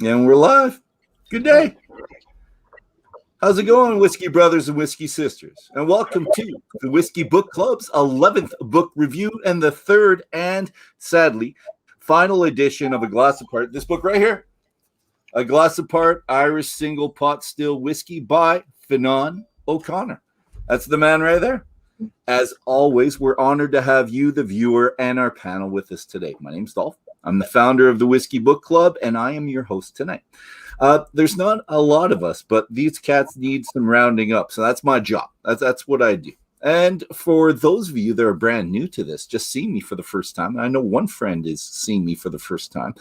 And we're live. Good day. How's it going, Whiskey Brothers and Whiskey Sisters? And welcome to the Whiskey Book Club's 11th book review and the third and, sadly, final edition of A Glass Apart. This book right here, A Glass Apart, Irish Single Pot Still Whiskey by Fionnan O'Connor. That's the man right there. As always, we're honored to have you, the viewer, and our panel with us today. My name's Dolph. I'm the founder of the Whiskey Book Club, and I am your host tonight. There's not a lot of us, but these cats need some rounding up, so that's my job. That's what I do. And for those of you that are brand new to this, just seeing me for the first time, I know one friend is seeing me for the first time,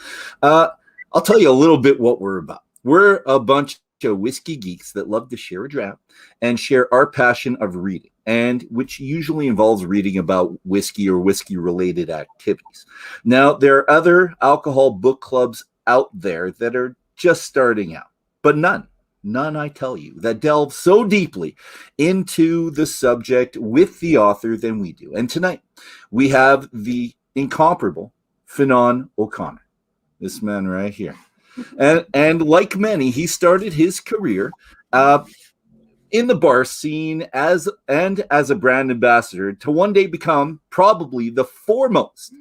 I'll tell you a little bit what we're about. We're a bunch of whiskey geeks that love to share a draft and share our passion of reading, and which usually involves reading about whiskey or whiskey-related activities. Now, there are other alcohol book clubs out there that are just starting out, but none, I tell you, that delve so deeply into the subject with the author than we do. And tonight, we have the incomparable Fionnan O'Connor, this man right here. And like many, he started his career in the bar scene as a brand ambassador to one day become probably the foremost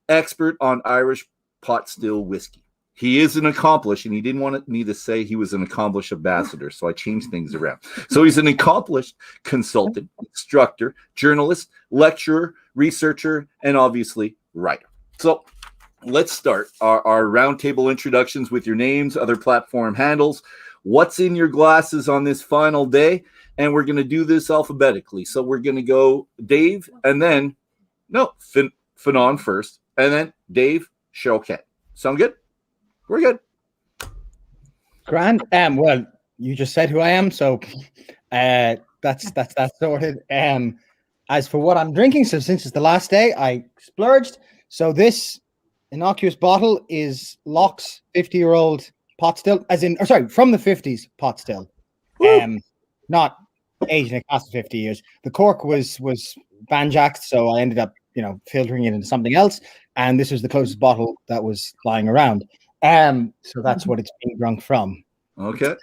expert on Irish pot still whiskey. He is an accomplished, and he didn't want me to say he was an accomplished ambassador, so I changed things around. So he's an accomplished consultant, instructor, journalist, lecturer, researcher, and obviously writer. So let's start our roundtable introductions with your names, other platform handles, what's in your glasses on this final day, and we're going to do this alphabetically. So we're going to go Dave, and then, Fionnan first, and then Dave, Cheryl Kent. Sound good? We're good. Grand. Well, you just said who I am, so that's sorted. As for what I'm drinking, so since it's the last day, I splurged. So this innocuous bottle is Loch's 50-year-old pot still, from the 50s pot still. Not aged in a cask of 50 years. The cork was banjacked, so I ended up, filtering it into something else, and this was the closest bottle that was lying around. So that's what it's being drunk from. Okay.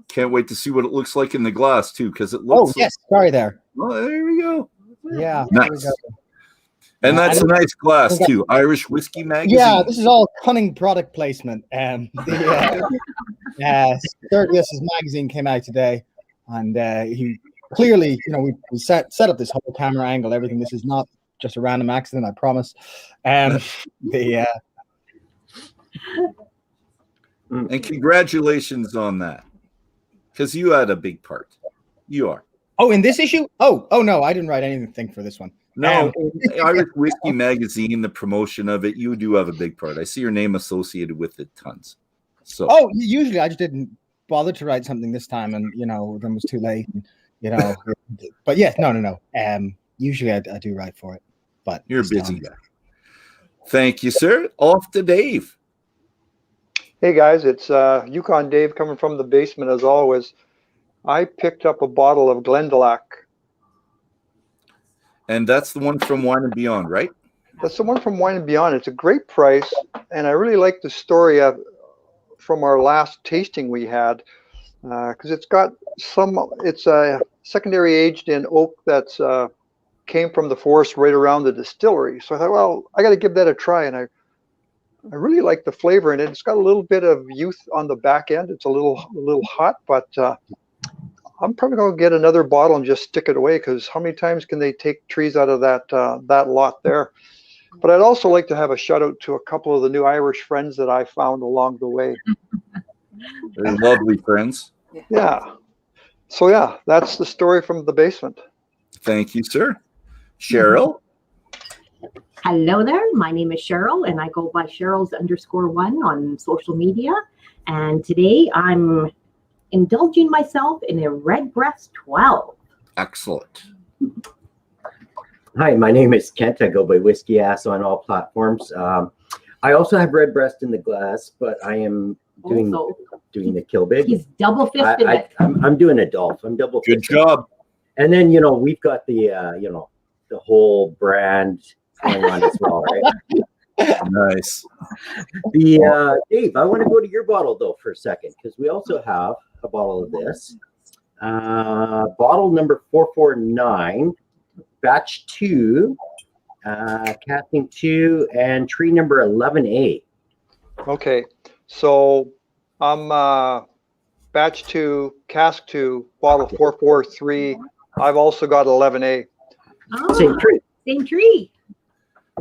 Can't wait to see what it looks like in the glass too, because it looks. Oh yes, sorry there. Oh, there we go. Yeah. Nice. And that's a nice glass too. Irish Whiskey Magazine. Yeah, this is all cunning product placement. Sturgis' magazine came out today, and he clearly, we set up this whole camera angle, everything. This is not just a random accident, I promise. And congratulations on that, because you had a big part. You are. Oh, in this issue? Oh no, I didn't write anything for this one. No, Irish Whiskey Magazine, the promotion of it, you do have a big part. I see your name associated with it tons. So. Oh, usually I just didn't bother to write something this time, and then it was too late. And, but yeah, no. Usually I do write for it, but you're a busy guy. Thank you, sir. Off to Dave. Hey guys, it's Yukon Dave coming from the basement as always. I picked up a bottle of Glendalough. And that's the one from Wine and Beyond, right? That's the one from Wine and Beyond. It's a great price, and I really like the story from our last tasting we had, because it's a secondary aged in oak that's came from the forest right around the distillery. So I thought, well, I got to give that a try, and I really like the flavor in it. It's got a little bit of youth on the back end. It's a little hot, but I'm probably going to get another bottle and just stick it away, because how many times can they take trees out of that lot there? But I'd also like to have a shout out to a couple of the new Irish friends that I found along the way. They're lovely friends. Yeah. So yeah, that's the story from the basement. Thank you, sir. Cheryl? Hello there. My name is Cheryl, and I go by Cheryl's_1 on social media. And today I'm indulging myself in a Redbreast 12. Excellent. Hi, my name is Kent. I go by Whiskey Ass on all platforms. I also have Redbreast in the glass, but I am doing the Kill Big. He's double fisted it. I'm doing a Dolph. I'm double fisted. Good job. And then we've got the the whole brand going on as well, right? Nice. Dave, I want to go to your bottle though for a second because we also have a bottle of this. Bottle number 449, batch 2, casting 2, and tree number 11A. Okay, so I'm batch 2, cask 2, bottle 443. I've also got 11A. Oh, Same tree. same tree.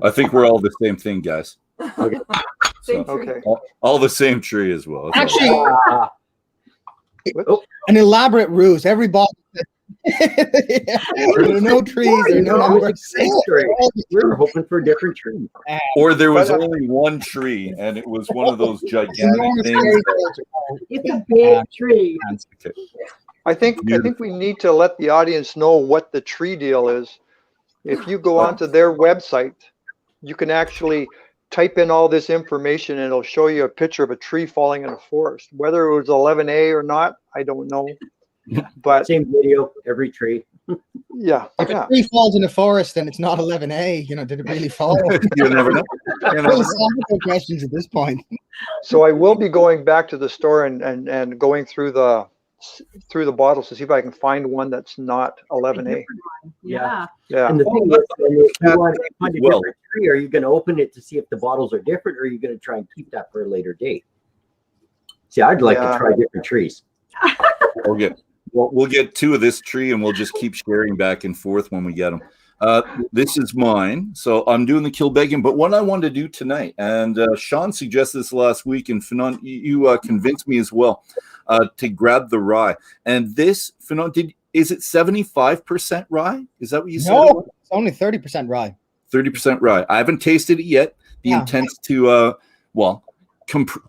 I think we're all the same thing, guys. Okay. So, Okay. all the same tree as well. That's Actually, all. an elaborate ruse. Every bottle. There are no trees. There are no numbers. We're hoping for different trees. Or there was But, only one tree, and it was one of those gigantic Enormous things. trees. It's a big tree. Okay. I think we need to let the audience know what the tree deal is. If you go onto their website, you can actually type in all this information and it'll show you a picture of a tree falling in a forest. Whether it was 11A or not, I don't know. But Same video, every tree. yeah, If yeah. a tree falls in a forest and it's not 11A, did it really fall? You never know. You never know. Philosophical questions at this point. So I will be going back to the store and going through the bottles to see if I can find one that's not 11A. Yeah. Yeah. And the thing is, if you want to find a Well. different tree, are you going to open it to see if the bottles are different, or are you going to try and keep that for a later date? See, I'd like to try different trees. We'll get 2 of this tree, and we'll just keep sharing back and forth when we get them. This is mine, so I'm doing the Kilbeggan. But what I wanted to do tonight, and Sean suggested this last week, and Fionnan, you convinced me as well to grab the rye. And this, Fionnan, is it 75% rye? Is that what you said? No, it's only 30% rye. 30% rye. I haven't tasted it yet. The intent to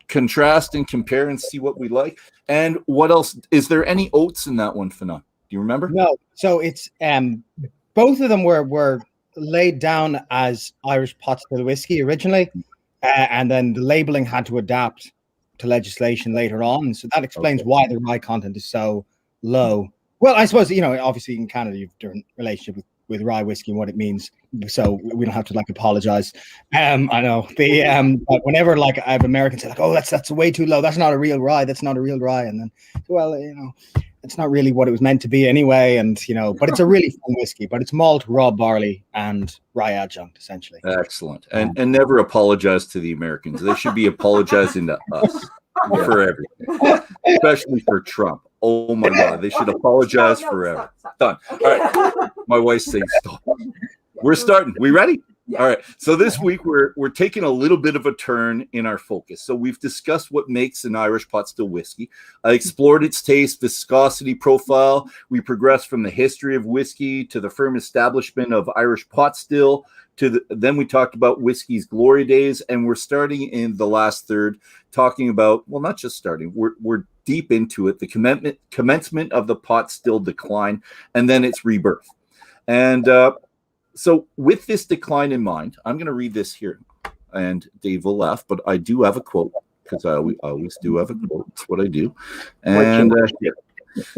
contrast and compare and see what we like. And what else? Is there any oats in that one, Fionnan? Do you remember? No. So it's both of them were laid down as Irish pot still whiskey originally, and then the labeling had to adapt to legislation later on. So that explains why the rye content is so low. Well, I suppose, obviously in Canada, you've a different relationship with rye whiskey and what it means. So we don't have to apologize. I know but whenever I have Americans say oh, that's way too low. That's not a real rye. That's not a real rye. And then, well, it's not really what it was meant to be anyway. And, but it's a really fun whiskey, but it's malt, raw barley and rye adjunct essentially. Excellent. And never apologize to the Americans. They should be apologizing to us for everything, especially for Trump. Oh my God, they should apologize forever. Done. All right. My wife's saying stop. We're starting. We ready? Yeah. All right. So this week we're taking a little bit of a turn in our focus. So we've discussed what makes an Irish pot still whiskey. I explored its taste, viscosity profile. We progressed from the history of whiskey to the firm establishment of Irish pot still. Then we talked about whiskey's glory days, and we're starting in the last third talking about, well, not just starting, we're deep into it, the commencement of the pot still decline, and then its rebirth. And so with this decline in mind, I'm going to read this here, and Dave will laugh, but I do have a quote, because I always do have a quote. It's what I do. And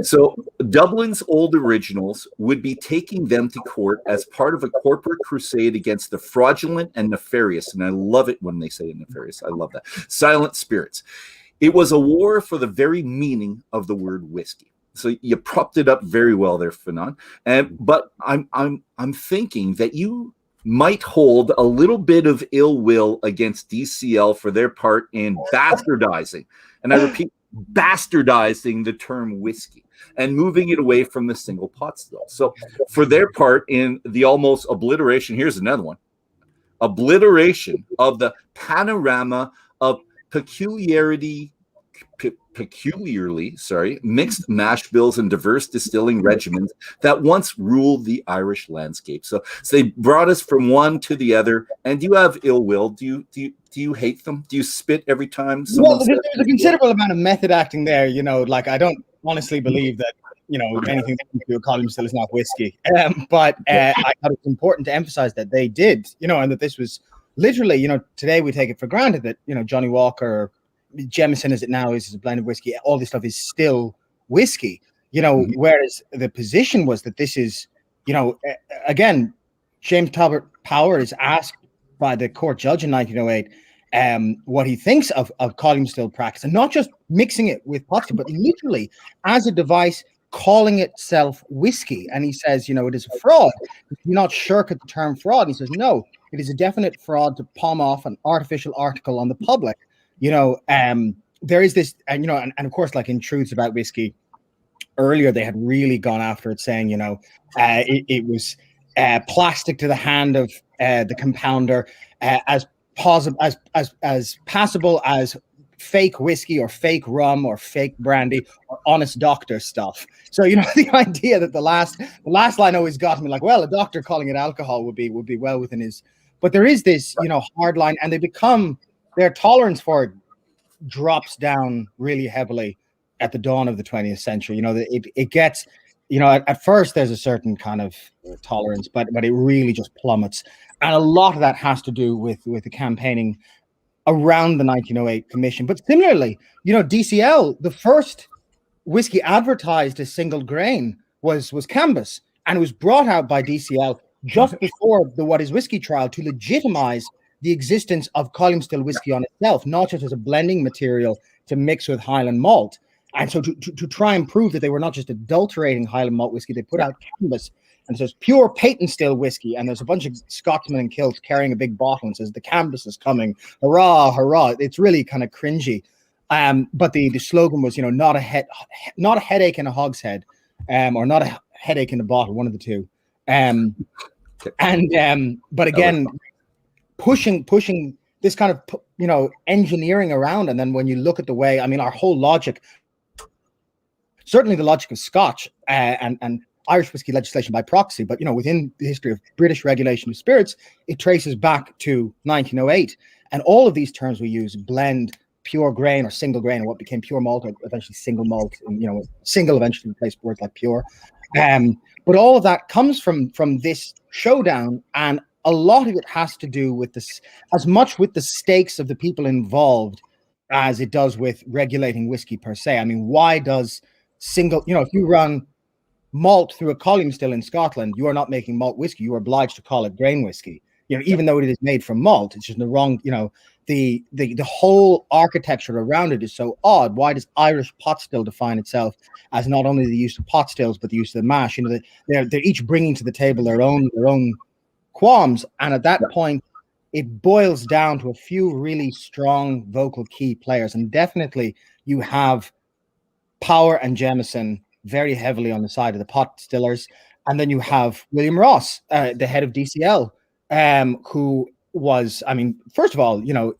so Dublin's old originals would be taking them to court as part of a corporate crusade against the fraudulent and nefarious, and I love it when they say nefarious. I love that. Silent spirits. It was a war for the very meaning of the word whiskey. So you propped it up very well there, Fionnan. But I'm thinking that you might hold a little bit of ill will against DCL for their part in bastardizing, and I repeat, bastardizing the term whiskey and moving it away from the single pot still. So for their part in the almost obliteration, here's another one, obliteration of the panorama of peculiarly mixed mash bills and diverse distilling regimens that once ruled the Irish landscape. So they brought us from one to the other. And do you have ill will? Do you hate them? Do you spit every time someone Well, there's a considerable amount of method acting there. I don't honestly believe that anything that can do a column still is not whiskey. But I thought it's important to emphasize that they did, and that this was literally, today we take it for granted that, Johnny Walker, Jameson as it now is a blend of whiskey, all this stuff is still whiskey, whereas the position was that this is, again, James Talbot Power is asked by the court judge in 1908 what he thinks of column still practice, and not just mixing it with pot still, but literally as a device calling itself whiskey. And he says, you know, it is a fraud. Do not shirk at the term fraud. And he says, no, it is a definite fraud to palm off an artificial article on the public. You know, there is this, and, you know, and of course, like in Truths About Whiskey, earlier they had really gone after it, saying, you know, it was plastic to the hand of the compounder, as passable as fake whiskey or fake rum or fake brandy or honest doctor stuff. So, you know, the idea that the last line always got me, like, well, a doctor calling it alcohol would be well within his, but there is this, you know, hard line, and their tolerance for it drops down really heavily at the dawn of the 20th century. You know, it gets, you know, at first there's a certain kind of tolerance, but it really just plummets. And a lot of that has to do with the campaigning around the 1908 commission. But similarly, you know, DCL, the first whiskey advertised as single grain was Cambus, and it was brought out by DCL just before the What is Whiskey trial to legitimize the existence of column still whiskey on itself, not just as a blending material to mix with Highland malt. And so to try and prove that they were not just adulterating Highland malt whiskey, they put out Cambus and says pure patent still whiskey. And there's a bunch of Scotsmen in kilts carrying a big bottle and says the Cambus is coming, hurrah, hurrah. It's really kind of cringy. But the slogan was, you know, not a headache in a hogshead, or not a headache in a bottle, one of the two. But again, pushing this kind of, you know, engineering around. And then when you look at the way, I mean, our whole logic, certainly the logic of Scotch and Irish whiskey legislation by proxy, but, you know, within the history of British regulation of spirits, it traces back to 1908. And all of these terms we use, blend, pure grain or single grain, or what became pure malt, or eventually single malt, and, you know, single eventually replaced words like pure. But all of that comes from this showdown, and a lot of it has to do with this, as much with the stakes of the people involved as it does with regulating whiskey per se. I mean, why does single, you know, if you run malt through a column still in Scotland, you are not making malt whiskey. You are obliged to call it grain whiskey. You know, even though it is made from malt, it's just the wrong, you know, the whole architecture around it is so odd. Why does Irish pot still define itself as not only the use of pot stills, but the use of the mash? You know, they're each bringing to the table their own qualms. And at that point, it boils down to a few really strong vocal key players. And definitely you have Power and Jameson very heavily on the side of the pot stillers. And then you have William Ross, the head of DCL, who was, I mean, first of all, you know,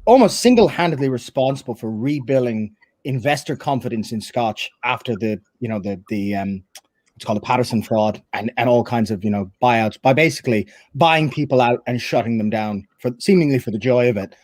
almost single-handedly responsible for rebuilding investor confidence in Scotch after the, you know, the it's called the Patterson fraud and all kinds of, you know, buyouts, by basically buying people out and shutting them down for seemingly for the joy of it.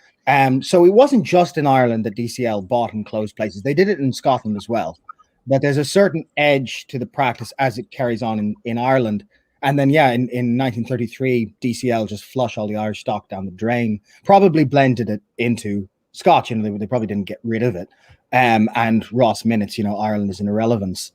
So it wasn't just in Ireland that DCL bought and closed places. They did it in Scotland as well. But there's a certain edge to the practice as it carries on in Ireland. And then, yeah, in 1933, DCL just flushed all the Irish stock down the drain, probably blended it into Scotch, and they probably didn't get rid of it. And Ross minutes, you know, Ireland is an irrelevance.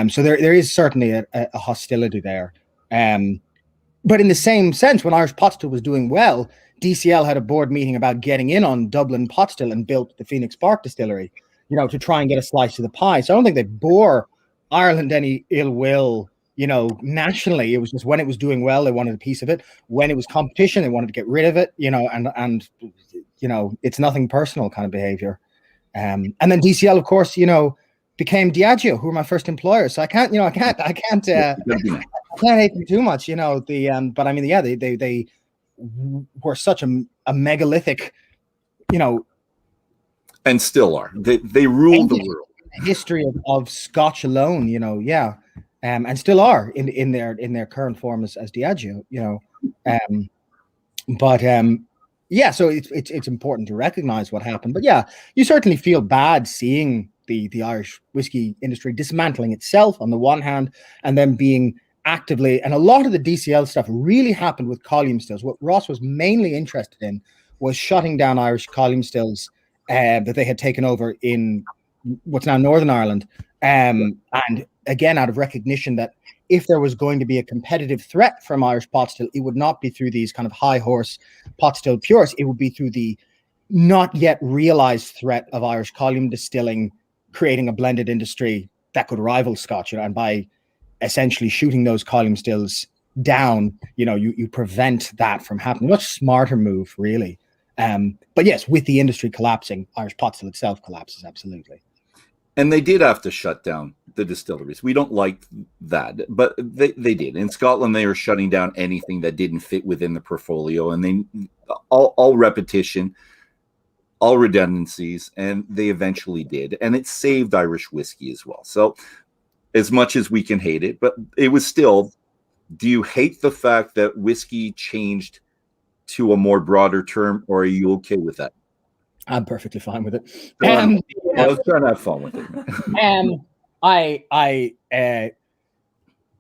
So there is certainly a hostility there. But in the same sense, when Irish pot still was doing well, DCL had a board meeting about getting in on Dublin pot still and built the Phoenix Park distillery, you know, to try and get a slice of the pie. So I don't think they bore Ireland any ill will, you know, nationally. It was just when it was doing well, they wanted a piece of it. When it was competition, they wanted to get rid of it, you know, and you know, it's nothing personal kind of behavior. And then DCL, of course, you know, became Diageo, who were my first employer. So I can't hate them too much, you know. But I mean, yeah, they were such a megalithic, you know, and still are. They rule the world. History of Scotch alone, you know, yeah, and still are in their current form as Diageo, you know, yeah. So it's important to recognize what happened, but yeah, you certainly feel bad seeing the Irish whiskey industry dismantling itself on the one hand, and then being actively, and a lot of the DCL stuff really happened with column stills. What Ross was mainly interested in was shutting down Irish column stills that they had taken over in what's now Northern Ireland, And again, out of recognition that if there was going to be a competitive threat from Irish pot still, it would not be through these kind of high horse pot still purists. It would be through the not yet realized threat of Irish column distilling, creating a blended industry that could rival Scotch. And by essentially shooting those column stills down, you prevent that from happening. Much smarter move, really. But yes, with the industry collapsing, Irish pot still itself collapses, absolutely. And they did have to shut down the distilleries. We don't like that, but they did. In Scotland, they were shutting down anything that didn't fit within the portfolio, and they all repetition, all redundancies, and they eventually did. And it saved Irish whiskey as well. So as much as we can hate it, but it was still, do you hate the fact that whiskey changed to a more broader term, or are you okay with that? I'm perfectly fine with it. I was trying to have fun with it.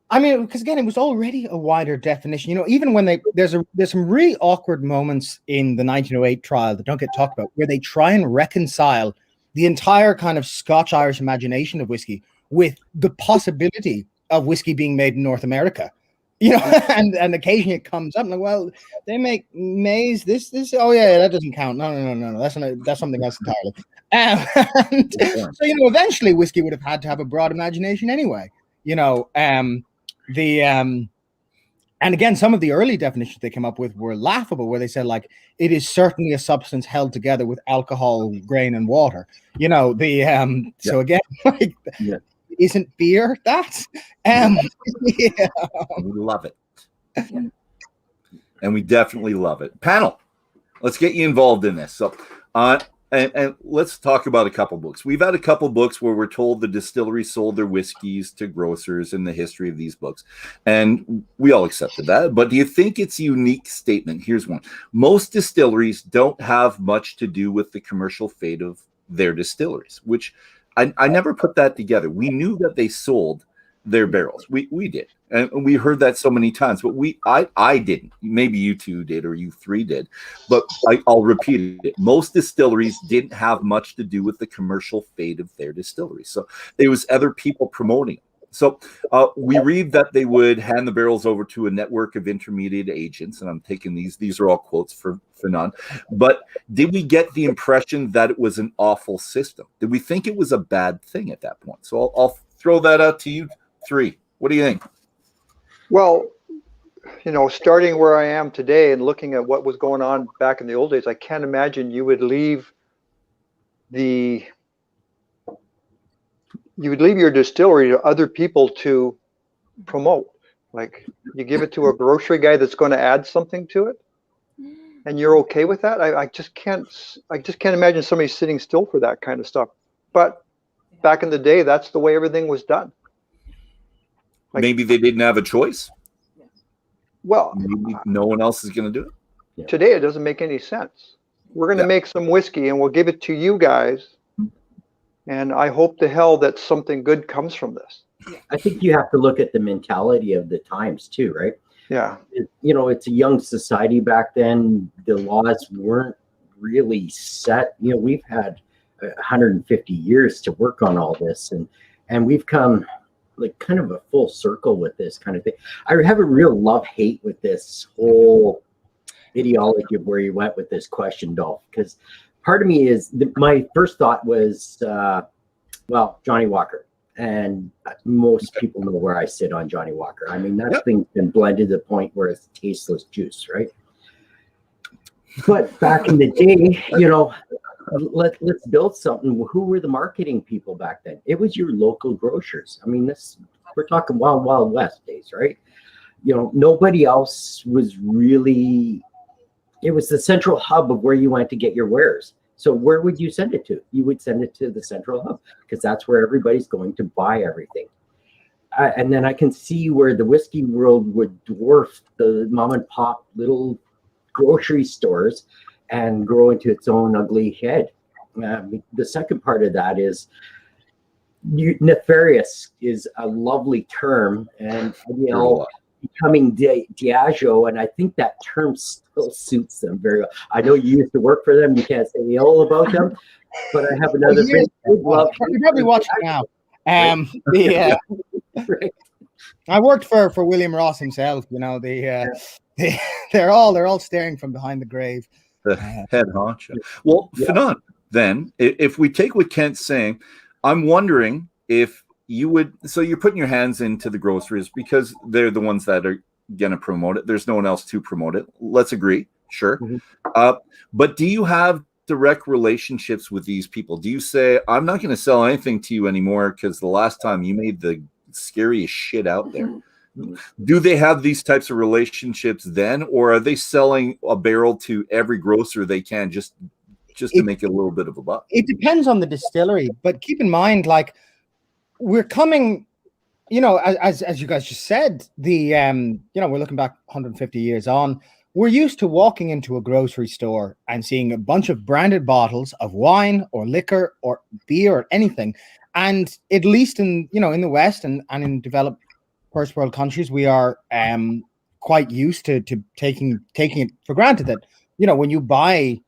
I mean, because again, it was already a wider definition. Even when there's some really awkward moments in the 1908 trial that don't get talked about, where they try and reconcile the entire kind of Scotch-Irish imagination of whiskey with the possibility of whiskey being made in North America. And occasionally it comes up like, well, they make maize. This. Oh yeah, that doesn't count. No. That's something else entirely. So eventually whiskey would have had to have a broad imagination anyway. And again, some of the early definitions they came up with were laughable, where they said like, it is certainly a substance held together with alcohol, grain, and water. So again, like. Yeah. Isn't beer that? Yeah. We love it. And we definitely love it. Panel, let's get you involved in this. So, and let's talk about a couple books. We've had a couple books where we're told the distillery sold their whiskeys to grocers in the history of these books. And we all accepted that. But do you think it's a unique statement? Here's one. Most distilleries don't have much to do with the commercial fate of their distilleries, which I never put that together. We knew that they sold their barrels. We did. And we heard that so many times, but I didn't. Maybe you two did, or you three did, but I'll repeat it. Most distilleries didn't have much to do with the commercial fate of their distilleries. So there was other people promoting it. So we read that they would hand the barrels over to a network of intermediate agents, and I'm taking these are all quotes for none. But did we get the impression that it was an awful system? Did we think it was a bad thing at that point? So I'll throw that out to you three. What do you think? Well, starting where I am today and looking at what was going on back in the old days, I can't imagine you would leave your distillery to other people to promote. Like, you give it to a grocery guy that's going to add something to it, and you're okay with that? I just can't imagine somebody sitting still for that kind of stuff. But back in the day, that's the way everything was done. Maybe they didn't have a choice. Well, maybe no one else is going to do it. Today, it doesn't make any sense. We're going to make some whiskey, and we'll give it to you guys. And I hope to hell that something good comes from this. I think you have to look at the mentality of the times too, right? Yeah. It's a young society back then. The laws weren't really set. We've had 150 years to work on all this, and we've come like kind of a full circle with this kind of thing. I have a real love-hate with this whole ideology of where you went with this question, Dolph, because part of me is my first thought was, Johnny Walker. And most people know where I sit on Johnny Walker. I mean, that thing's been blended to the point where it's tasteless juice, right? But back in the day, let's build something. Who were the marketing people back then? It was your local grocers. I mean, we're talking Wild Wild West days, right? Nobody else was really. It was the central hub of where you went to get your wares. So where would you send it to? You would send it to the central hub, because that's where everybody's going to buy everything. And then I can see where the whiskey world would dwarf the mom and pop little grocery stores and grow into its own ugly head. The second part of that is nefarious is a lovely term, and becoming Diageo, and I think that term still suits them very well. I know you used to work for them. You can't say ill about them, but I have another big love. You're probably watching now. The Right. I worked for William Ross himself. You know, they're all staring from behind the grave. The head honcho. Well, Fionnan, then, if we take what Kent's saying, I'm wondering if you would. So you're putting your hands into the groceries because they're the ones that are going to promote it. There's no one else to promote it. Let's agree. Sure. But do you have direct relationships with these people? Do you say, I'm not going to sell anything to you anymore because the last time you made the scariest shit out there? Do they have these types of relationships then, or are they selling a barrel to every grocer they can just to make it a little bit of a buck? It depends on the distillery, but keep in mind, like, we're coming, you know, as you guys just said, the we're looking back 150 years on. We're used to walking into a grocery store and seeing a bunch of branded bottles of wine or liquor or beer or anything. And at least in the West and in developed first world countries, we are quite used to taking it for granted that, you know, when you buy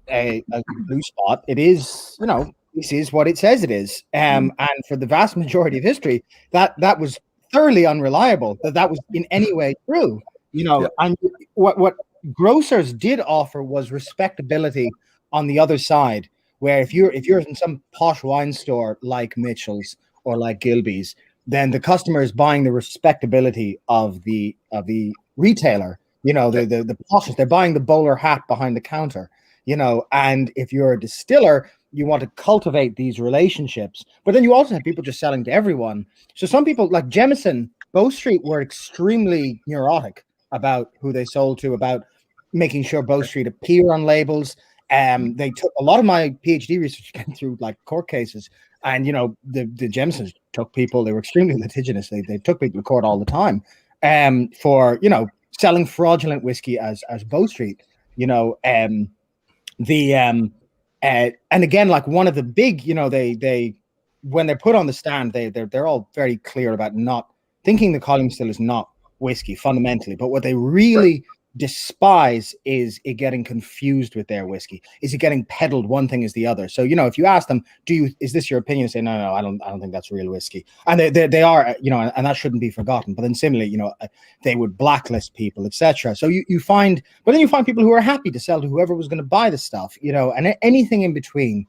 a blue spot, it is, you know, this is what it says it is. And for the vast majority of history, that was thoroughly unreliable, that was in any way true. You know, and what grocers did offer was respectability on the other side, where if you're in some posh wine store like Mitchell's or like Gilbey's, then the customer is buying the respectability of the retailer. You know, the poshness. They're buying the bowler hat behind the counter. You know, and if you're a distiller, you want to cultivate these relationships. But then you also have people just selling to everyone. So some people like Jameson, Bow Street were extremely neurotic about who they sold to, about making sure Bow Street appear on labels. They took a lot of my PhD research came through like court cases, and you know the Jamesons took people. They were extremely litigious. They took people to court all the time, for selling fraudulent whiskey as Bow Street. You know, and again, like one of the big, you know, they when they're put on the stand, they're all very clear about not thinking the column still is not whiskey fundamentally, but what they really despise is it getting confused with their whiskey. Is it getting peddled one thing is the other? So, you know, if you ask them, is this your opinion? They say, no, I don't think that's real whiskey. And they are, you know, and that shouldn't be forgotten. But then similarly, you know, they would blacklist people, etc. So you find people who are happy to sell to whoever was going to buy the stuff, you know, and anything in between.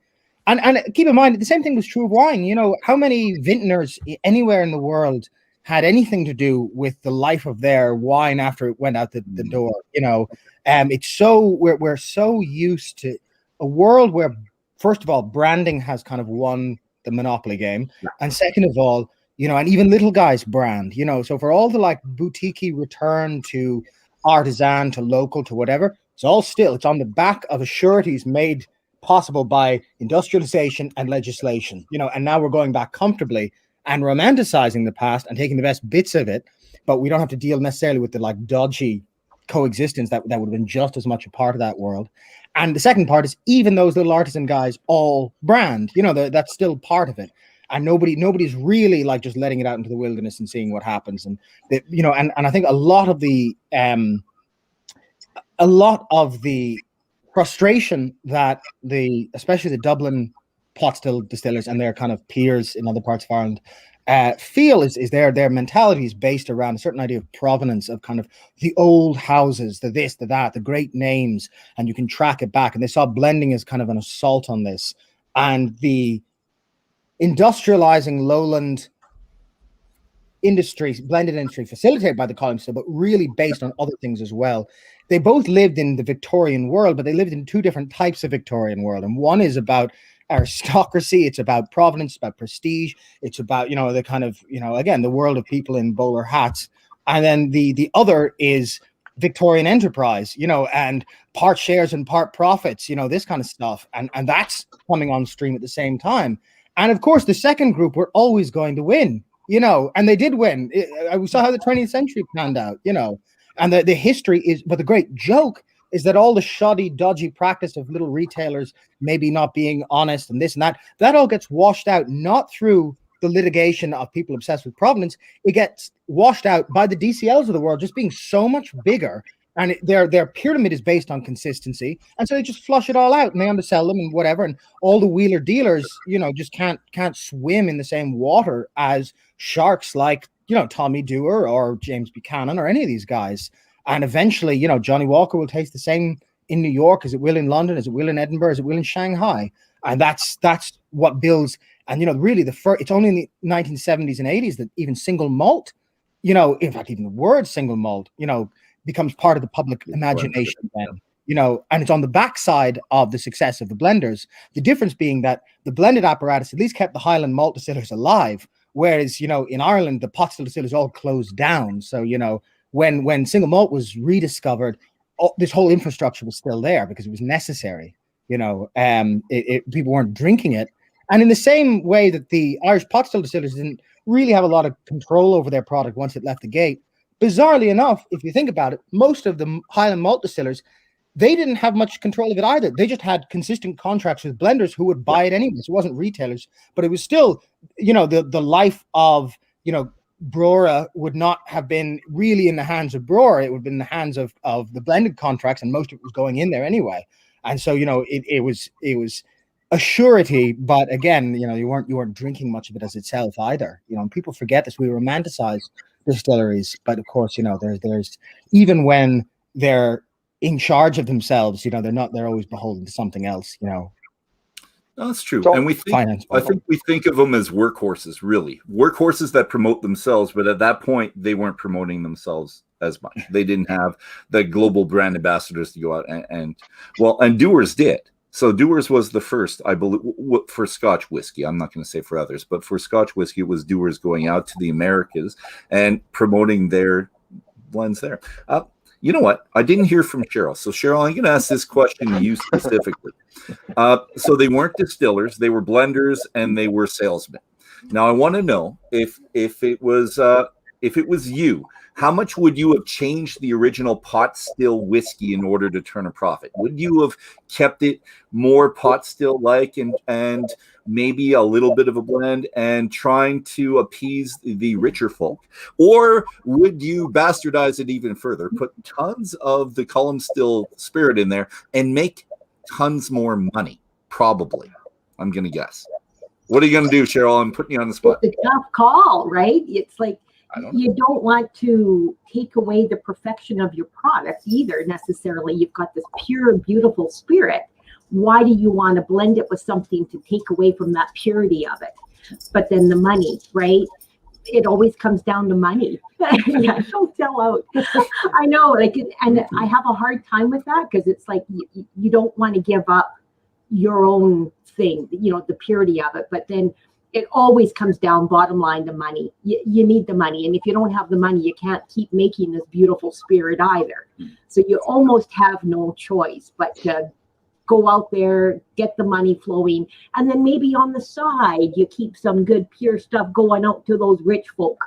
And keep in mind, the same thing was true of wine. You know, how many vintners anywhere in the world had anything to do with the life of their wine after it went out the door? You know, it's so we're so used to a world where, first of all, branding has kind of won the monopoly game, and second of all, you know, and even little guys brand, you know, so for all the like boutique return to artisan to local to whatever, it's on the back of sureties made possible by industrialization and legislation, you know, and now we're going back comfortably and romanticizing the past and taking the best bits of it, but we don't have to deal necessarily with the like dodgy coexistence that would have been just as much a part of that world. And the second part is even those little artisan guys all brand, you know, that's still part of it. And nobody's really like just letting it out into the wilderness and seeing what happens. And you know, and I think a lot of the frustration that especially the Dublin pot still distillers and their kind of peers in other parts of Ireland feel is their mentality is based around a certain idea of provenance, of kind of the old houses, the this, the that, the great names, and you can track it back. And they saw blending as kind of an assault on this. And the industrializing lowland industry, blended industry, facilitated by the colonies, but really based on other things as well. They both lived in the Victorian world, but they lived in two different types of Victorian world. And one is about aristocracy, it's about provenance, it's about prestige, it's about, you know, the kind of, you know, again, the world of people in bowler hats. And then the other is Victorian enterprise, you know, and part shares and part profits, you know, this kind of stuff. And that's coming on stream at the same time. And of course, the second group were always going to win, you know, and they did win. We saw how the 20th century panned out, you know, and the history is, but the great joke is that all the shoddy, dodgy practice of little retailers maybe not being honest and this and that all gets washed out, not through the litigation of people obsessed with provenance. It gets washed out by the DCLs of the world just being so much bigger And their pyramid is based on consistency, and so they just flush it all out and they undersell them and whatever. And all the wheeler dealers, just can't swim in the same water as sharks like Tommy Dewar or James Buchanan or any of these guys. And eventually, Johnny Walker will taste the same in New York as it will in London, as it will in Edinburgh, as it will in Shanghai. And that's what builds. And really it's only in the 1970s and 80s that even single malt, in fact, even the word single malt, becomes part of the public imagination then, and it's on the backside of the success of the blenders. The difference being that the blended apparatus at least kept the Highland malt distillers alive, whereas, in Ireland, the pot still distillers all closed down. So, when single malt was rediscovered, this whole infrastructure was still there because it was necessary. People weren't drinking it. And in the same way that the Irish pot still distillers didn't really have a lot of control over their product once it left the gate, bizarrely enough, if you think about it, most of the Highland malt distillers, they didn't have much control of it either. They just had consistent contracts with blenders who would buy it anyway. So it wasn't retailers, but it was still, the life of, Brora would not have been really in the hands of Brora. It would have been in the hands of the blended contracts, and most of it was going in there anyway. And so, it was a surety, but again, you weren't drinking much of it as itself either. People forget this. We romanticize distilleries, but of course, there's even when they're in charge of themselves, they're always beholden to something else. No, that's true. So, and I think we think of them as workhorses, really workhorses that promote themselves. But at that point, they weren't promoting themselves as much. They didn't have the global brand ambassadors to go out and Dewar's did. So Dewar's was the first, I believe, for Scotch whiskey. I'm not going to say for others, but for Scotch whiskey, it was Dewar's going out to the Americas and promoting their blends there. You know what? I didn't hear from Cheryl. So Cheryl, I'm going to ask this question to you specifically. So they weren't distillers, they were blenders, and they were salesmen. Now I want to know if it was you, how much would you have changed the original pot still whiskey in order to turn a profit? Would you have kept it more pot still like and maybe a little bit of a blend and trying to appease the richer folk? Or would you bastardize it even further, put tons of the column still spirit in there and make tons more money? Probably, I'm going to guess. What are you going to do, Cheryl? I'm putting you on the spot. It's a tough call, right? It's like, you don't want to take away the perfection of your product either necessarily. You've got this pure, beautiful spirit. Why do you want to blend it with something to take away from that purity of it? But then the money, right? It always comes down to money. Yeah, don't sell out. I know, and I have a hard time with that because it's like you don't want to give up your own thing, the purity of it. But then it always comes down, bottom line, to money. You need the money. And if you don't have the money, you can't keep making this beautiful spirit either. So you almost have no choice but to go out there, get the money flowing. And then maybe on the side, you keep some good, pure stuff going out to those rich folk.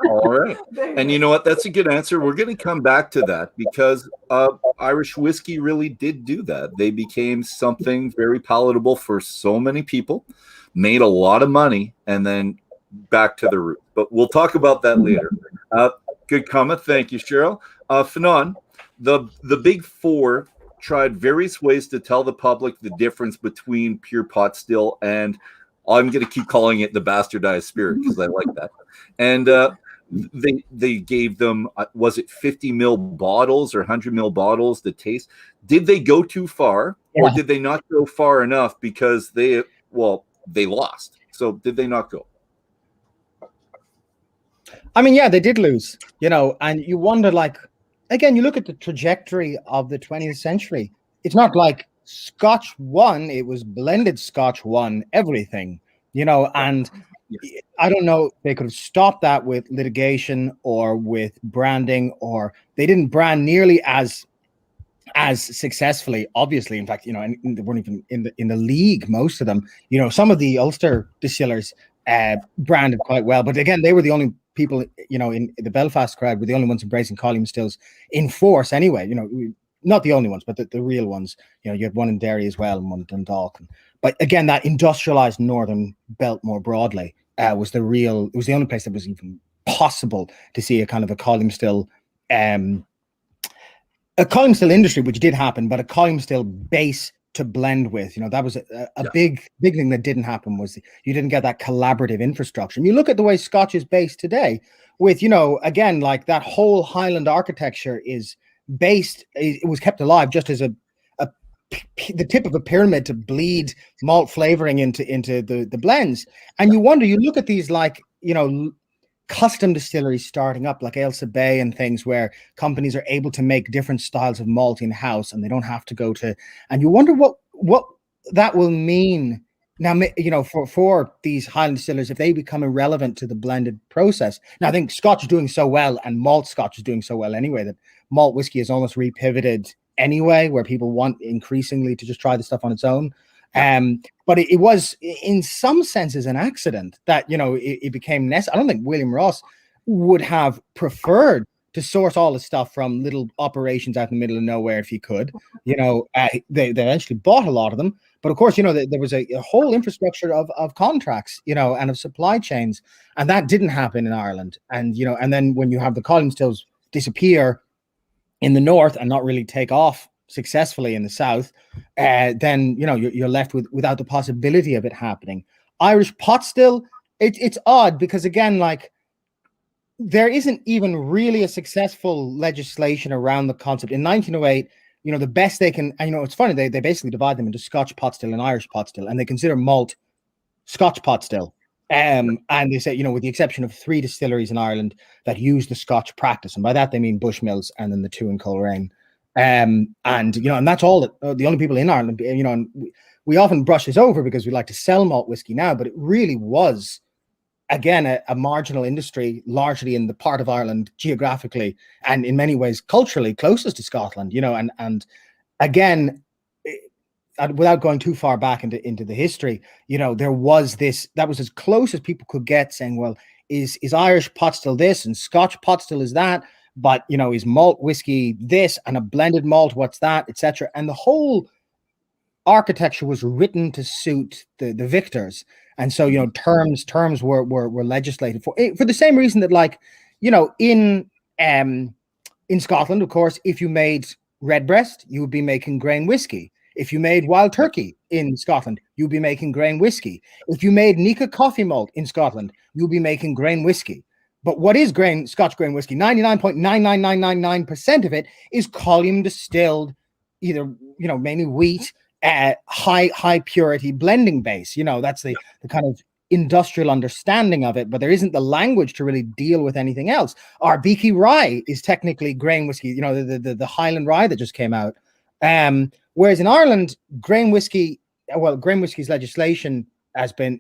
All right. And you know what? That's a good answer. We're going to come back to that because Irish whiskey really did do that. They became something very palatable for so many people, made a lot of money, and then back to the root. But we'll talk about that later. Good comment. Thank you, Cheryl. Fionnan, the big four tried various ways to tell the public the difference between pure pot still and I'm going to keep calling it the bastardized spirit because I like that. And they gave them, was it 50 mil bottles or 100 mil bottles to taste? Did they go too far or did they not go far enough because they lost? So did they not go? I mean, yeah, they did lose, and you wonder, again, you look at the trajectory of the 20th century. It's not like Scotch won, it was blended Scotch won everything, and yes. I don't know if they could have stopped that with litigation or with branding, or they didn't brand nearly as successfully, obviously. In fact, and they weren't even in the league, most of them. Some of the Ulster distillers branded quite well, but again, they were the only people, in the Belfast crowd were the only ones embracing column stills in force anyway. Not the only ones, but the real ones. You had one in Derry as well and one in Dundalk. But again, that industrialized northern belt more broadly was the only place that was even possible to see a kind of a column still a column still industry, which did happen, but a column still base to blend with. That was a big thing that didn't happen, was you didn't get that collaborative infrastructure. And you look at the way Scotch is based today with, again, like that whole Highland architecture is based, it was kept alive just as the tip of a pyramid to bleed malt flavoring into the blends. And you wonder, you look at these custom distilleries starting up like Ailsa Bay and things, where companies are able to make different styles of malt in-house and they don't have to go to, and you wonder what that will mean now, for these Highland distillers if they become irrelevant to the blended process. Now, I think Scotch is doing so well, and malt Scotch is doing so well anyway, that malt whiskey is almost repivoted anyway, where people want increasingly to just try the stuff on its own. But it was in some senses an accident that, it became necessary. I don't think William Ross would have preferred to source all the stuff from little operations out in the middle of nowhere if he could. They eventually bought a lot of them. But of course, there was a whole infrastructure of contracts, and of supply chains. And that didn't happen in Ireland. And, and then when you have the column stills disappear in the north and not really take off successfully in the south, then you're left without the possibility of it happening. Irish pot still, it's odd because, again, like, there isn't even really a successful legislation around the concept. In 1908, the best they can, and it's funny, they basically divide them into Scotch pot still and Irish pot still, and they consider malt Scotch pot still. And they say, with the exception of 3 distilleries in Ireland that use the Scotch practice, and by that they mean Bushmills and then the 2 in Coleraine. And that's all the only people in Ireland, and we often brush this over because we like to sell malt whiskey now, but it really was, again, a marginal industry, largely in the part of Ireland geographically and in many ways culturally closest to Scotland, and again, without going too far back into the history, there was this, that was as close as people could get, saying, well, is Irish pot still this and Scotch pot still is that? But, is malt whiskey this and a blended malt, what's that, etc. And the whole architecture was written to suit the victors. And so, terms were legislated for the same reason that, like, in Scotland, of course, if you made redbreast, you would be making grain whiskey. If you made wild turkey in Scotland, you'd be making grain whiskey. If you made Nika coffee malt in Scotland, you'll be making grain whiskey. But what is Scotch grain whiskey? 99.99999% of it is column distilled, either, mainly wheat, high purity blending base. That's the kind of industrial understanding of it, but there isn't the language to really deal with anything else. Our Beaky rye is technically grain whiskey, the Highland rye that just came out. Whereas in Ireland, grain whiskey's legislation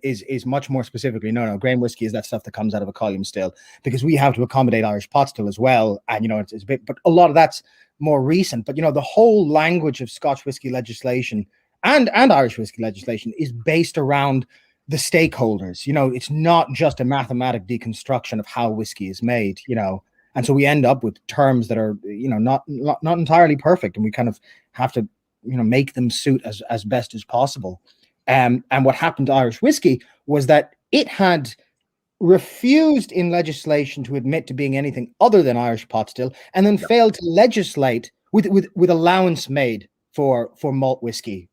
is much more specifically, no, grain whiskey is that stuff that comes out of a column still, because we have to accommodate Irish pot still as well. And, it's a bit, but a lot of that's more recent. But, the whole language of Scotch whiskey legislation and Irish whiskey legislation is based around the stakeholders. It's not just a mathematic deconstruction of how whiskey is made, and so we end up with terms that are, not entirely perfect, and we kind of have to, make them suit as best as possible. And what happened to Irish whiskey was that it had refused in legislation to admit to being anything other than Irish pot still, and then failed to legislate with allowance made for malt whiskey,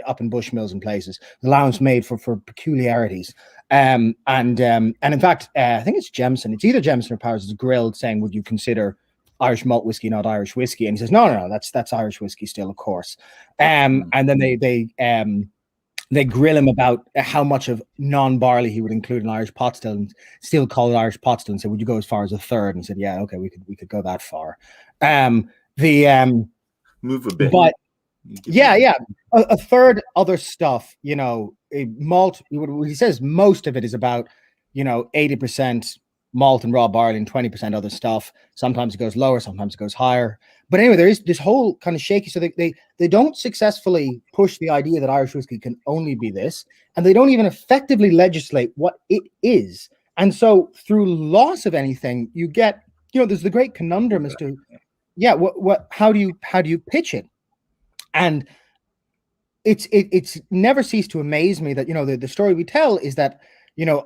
up in Bushmills and places, allowance made for peculiarities. And in fact, I think it's Jemison. It's either Jemison or Powers is grilled saying, would you consider Irish malt whiskey not Irish whiskey? And he says, no, that's Irish whiskey still, of course. And then they grill him about how much of non-barley he would include in Irish pot still, and still call it Irish pot still, and said, would you go as far as a third? And he said, yeah, okay, we could go that far. Move a bit. But a third other stuff, malt, he says most of it is about, 80% malt and raw barley and 20% other stuff. Sometimes it goes lower, sometimes it goes higher. But anyway, there is this whole kind of shaky. So they don't successfully push the idea that Irish whiskey can only be this, and they don't even effectively legislate what it is. And so through loss of anything, you get, there's the great conundrum as to, how do you pitch it? And it's never ceased to amaze me that, the story we tell is that,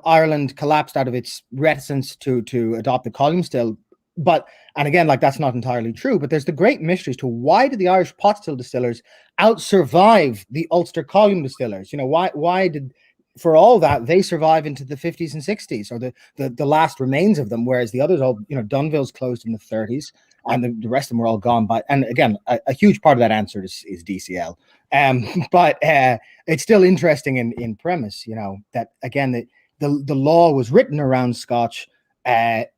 Ireland collapsed out of its reticence to adopt the column still But, and again, like that's not entirely true, but there's the great mystery as to why did the Irish pot still distillers out-survive the Ulster column distillers? You know, why did, for all that, they survive into the 50s and 60s, or the last remains of them, whereas the others all, you know, Dunville's closed in the 30s, and the rest of them were all gone by. And again, a huge part of that answer is DCL. But it's still interesting in premise, you know, that again, the law was written around Scotch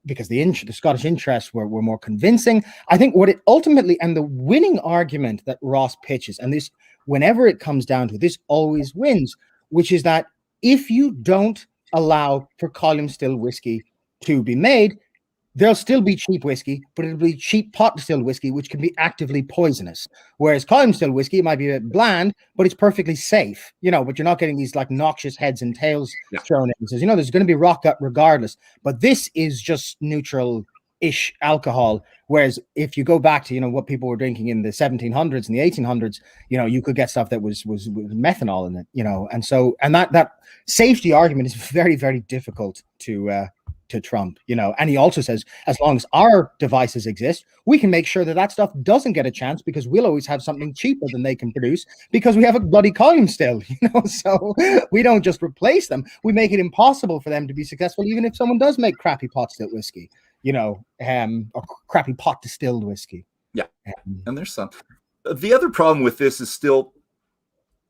because the Scottish interests were more convincing. I think what it ultimately, and the winning argument that Ross pitches, and this, whenever it comes down to it, this always wins, which is that if you don't allow for column still whiskey to be made, there'll still be cheap whiskey, but it'll be cheap pot distilled whiskey, which can be actively poisonous. Whereas column distilled whiskey, it might be a bit bland, but it's perfectly safe, you know, but you're not getting these like noxious heads and tails thrown in. It says, you know, there's going to be rock gut regardless, but this is just neutral-ish alcohol. Whereas if you go back to, you know, what people were drinking in the 1700s and the 1800s, you know, you could get stuff that was methanol in it, you know, and so, and that safety argument is very, very difficult to trump, you know. And he also says, as long as our devices exist, we can make sure that that stuff doesn't get a chance, because we'll always have something cheaper than they can produce, because we have a bloody column still, you know. So we don't just replace them, we make it impossible for them to be successful, even if someone does make crappy pot still whiskey, you know, or crappy pot distilled whiskey. Yeah. And there's some. The other problem with this is still,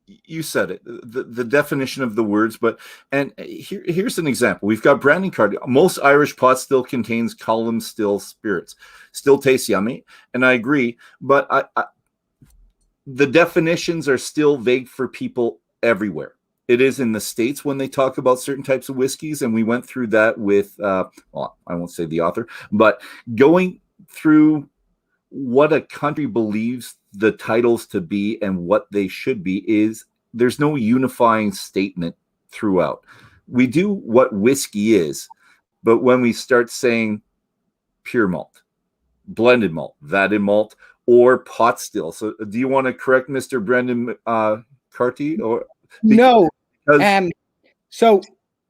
you said it, the definition of the words, but, and here's an example. We've got branding card. Most Irish pot still contains column still spirits. Still tastes yummy, and I agree, but the definitions are still vague for people everywhere. It is in the States when they talk about certain types of whiskeys, and we went through that with, well, I won't say the author, but going through what a country believes the titles to be and what they should be, is there's no unifying statement throughout. We do what whiskey is, but when we start saying pure malt, blended malt, vatted malt, or pot still. So do you want to correct Mr. Brendan Carty? Or no. So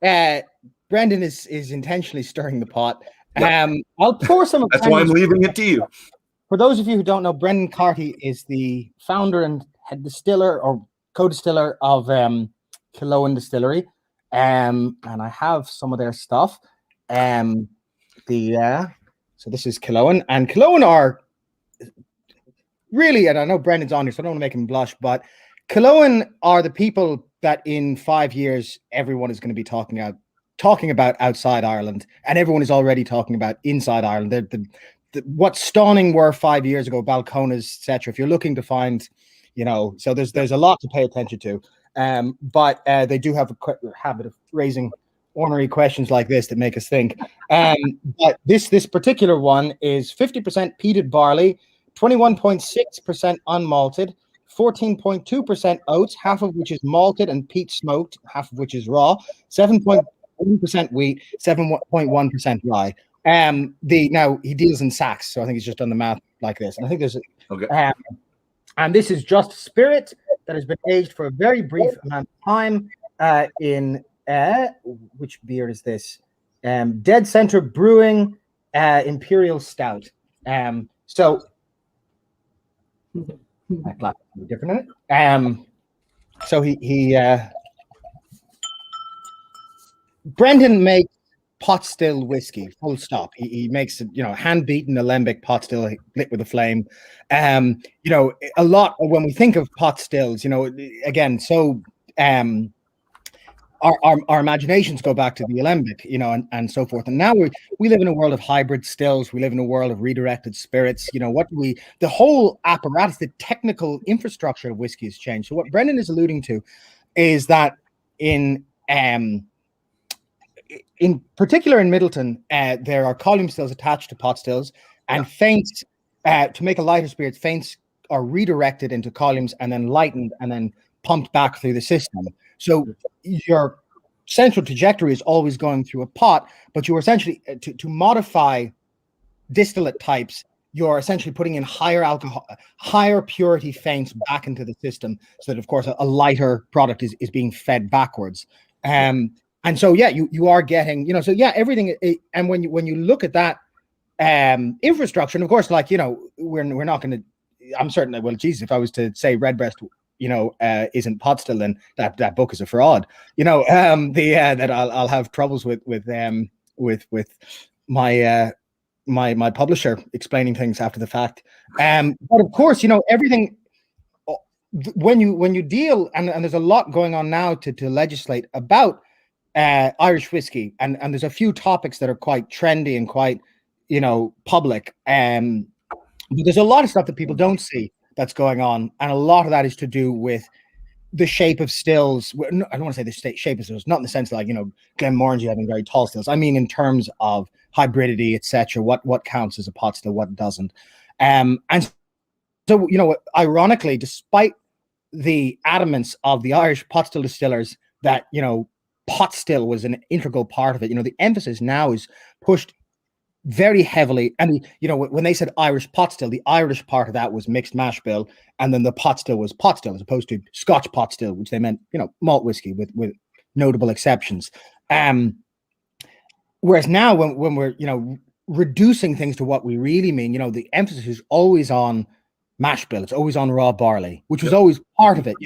Brendan is intentionally stirring the pot. Yeah. I'll pour some of That's why I'm leaving it to you. For those of you who don't know, Brendan Carty is the founder and head distiller or co-distiller of Killowen Distillery. And I have some of their stuff. So this is Killowen. And Killowen are really, and I know Brendan's on here, so I don't want to make him blush, but Killowen are the people that in 5 years, everyone is going to be talking about outside Ireland, and everyone is already talking about inside Ireland. They're what Stawning were 5 years ago, Balcones, etc. If you're looking to find, you know, so there's a lot to pay attention to. But they do have a habit of raising ornery questions like this that make us think. But this particular one is 50% peated barley, 21.6% unmalted, 14.2% oats, half of which is malted and peat smoked, half of which is raw, 7.1% wheat, 7.1% rye. Now he deals in sacks, so I think he's just done the math like this. And I think there's okay. And this is just spirit that has been aged for a very brief amount of time in which beer is this? Dead Center Brewing Imperial Stout. So that glass is different in it. So he Brendan makes pot still whiskey, full stop. He makes it, you know, hand beaten alembic pot still lit with a flame. You know, a lot when we think of pot stills, you know, again, so our imaginations go back to the alembic, you know, and so forth. And now we live in a world of hybrid stills. We live in a world of redirected spirits. You know, the whole apparatus, the technical infrastructure of whiskey has changed. So what Brendan is alluding to is that in particular in Middleton, there are column stills attached to pot stills, and faints to make a lighter spirit. Faints are redirected into columns and then lightened and then pumped back through the system. So your central trajectory is always going through a pot, but you are essentially to modify distillate types. You're essentially putting in higher alcohol, higher purity faints back into the system, so that of course a lighter product is being fed backwards. And so, yeah, you are getting, you know, so yeah, everything. And when you look at that infrastructure. And of course, like, we're not going to, I'm certain that, well, Jesus, if I was to say Redbreast, isn't pot still, then that book is a fraud. That I'll have troubles with my publisher explaining things after the fact. But of course, everything, when you deal, and there's a lot going on now to legislate about Irish whiskey, and there's a few topics that are quite trendy and quite public. But there's a lot of stuff that people don't see that's going on, and a lot of that is to do with the shape of stills. I don't want to say the shape of stills, not in the sense like Glenmorangie having very tall stills. I mean in terms of hybridity, etc. What counts as a pot still, what doesn't. And so ironically, despite the adamance of the Irish pot still distillers that pot still was an integral part of it, the emphasis now is pushed very heavily. And when they said Irish pot still, the Irish part of that was mixed mash bill, and then the pot still was pot still, as opposed to Scotch pot still, which they meant malt whiskey with notable exceptions. Whereas now, when we're reducing things to what we really mean, the emphasis is always on mash bill. It's always on raw barley, which was always part of it.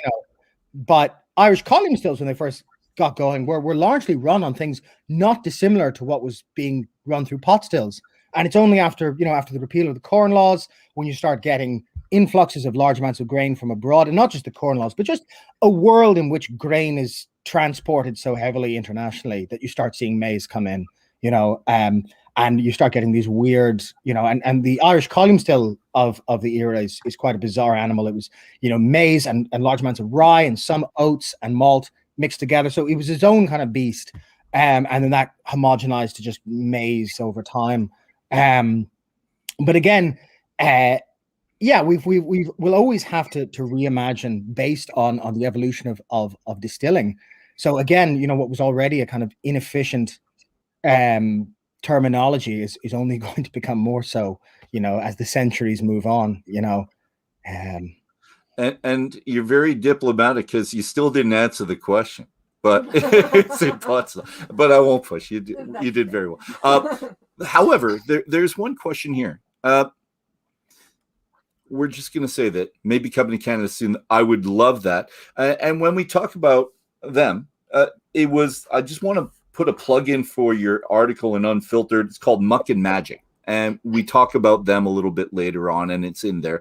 But Irish column stills, when they first got going, were largely run on things not dissimilar to what was being run through pot stills. And it's only after the repeal of the Corn Laws, when you start getting influxes of large amounts of grain from abroad, and not just the Corn Laws, but just a world in which grain is transported so heavily internationally, that you start seeing maize come in, and you start getting these weird, and the Irish column still of the era is quite a bizarre animal. It was, maize and large amounts of rye and some oats and malt mixed together. So it was its own kind of beast. And then that homogenized to just maize over time. But again, we'll always have to reimagine based on the evolution of distilling. So again, what was already a kind of inefficient terminology is only going to become more so, as the centuries move on, And you're very diplomatic because you still didn't answer the question. But it's impossible. But I won't push. You did very well. However, there's one question here. We're just going to say that maybe Company Canada soon. I would love that. And when we talk about them, I just want to put a plug in for your article in Unfiltered. It's called Muck and Magic. And we talk about them a little bit later on, and it's in there